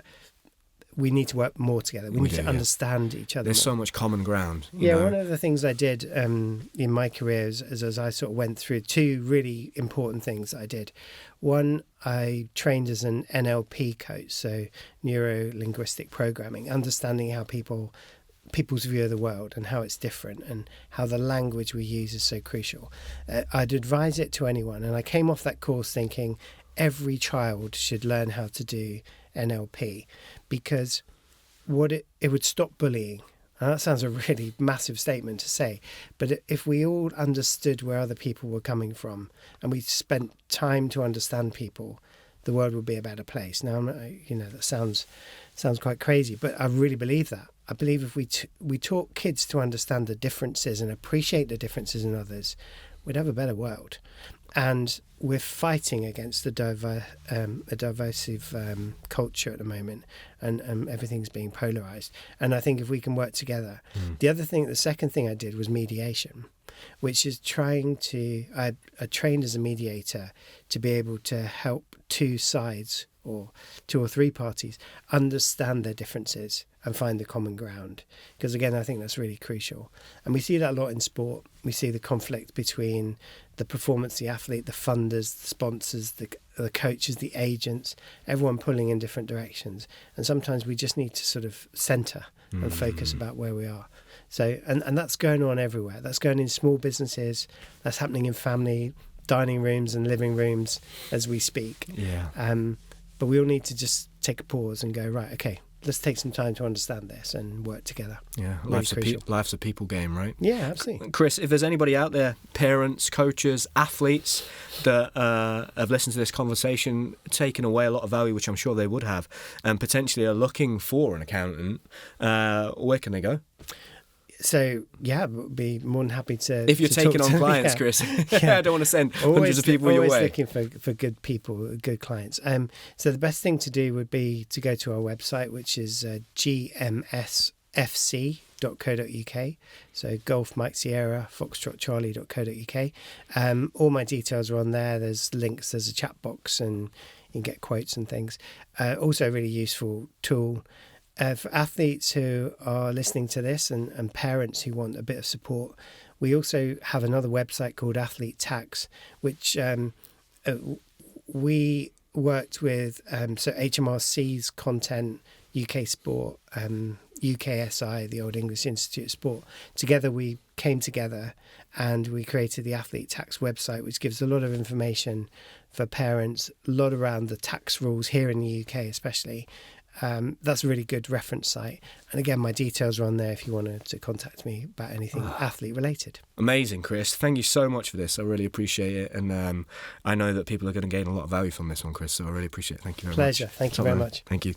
we need to work more together. We need to understand each other. There's more. So much common ground. One of the things I did in my career is as I sort of went through 2 really important things I did. One, I trained as an NLP coach, so neuro-linguistic programming, understanding how people's view of the world and how it's different and how the language we use is so crucial. I'd advise it to anyone, and I came off that course thinking every child should learn how to do NLP, because it would stop bullying. And that sounds a really massive statement to say, but if we all understood where other people were coming from and we spent time to understand people, the world would be a better place. Now, that sounds quite crazy, but I really believe that. I believe if we taught kids to understand the differences and appreciate the differences in others, we'd have a better world. And we're fighting against a divisive culture at the moment, and everything's being polarised. And I think if we can work together. The second thing I did was mediation, which is I trained as a mediator to be able to help 2 sides or 2 or 3 parties understand their differences and find the common ground. Because again, I think that's really crucial. And we see that a lot in sport. We see the conflict between the performance, the athlete, the funders, the sponsors, the coaches, the agents, everyone pulling in different directions. And sometimes we just need to sort of centre and focus about where we are. So, and that's going on everywhere. That's going in small businesses. That's happening in family, dining rooms and living rooms as we speak. Yeah. But we all need to just take a pause and go, right, okay, let's take some time to understand this and work together. Yeah, Really life's a people game, right? Yeah, absolutely. Chris, if there's anybody out there, parents, coaches, athletes, that have listened to this conversation, taken away a lot of value, which I'm sure they would have, and potentially are looking for an accountant, where can they go? So, yeah, we'll be more than happy to. If you're to taking talk on to, clients, yeah. Chris, Yeah. I don't want to send Always hundreds of people your way. Always looking for good people, good clients. So the best thing to do would be to go to our website, which is gmsfc.co.uk. So Golf Mike Sierra Foxtrot Charlie.co.uk. All my details are on there. There's links. There's a chat box, and you can get quotes and things. Also, a really useful tool. For athletes who are listening to this and parents who want a bit of support, we also have another website called Athlete Tax, which we worked with so HMRC's content, UK Sport, UKSI, the Old English Institute of Sport. Together we came together and we created the Athlete Tax website, which gives a lot of information for parents, a lot around the tax rules here in the UK especially. That's a really good reference site. And again, my details are on there if you wanted to contact me about anything athlete related. Amazing, Chris. Thank you so much for this. I really appreciate it. And I know that people are going to gain a lot of value from this one, Chris. So I really appreciate it. Thank you very much. Pleasure. Thank you very much. Thank you.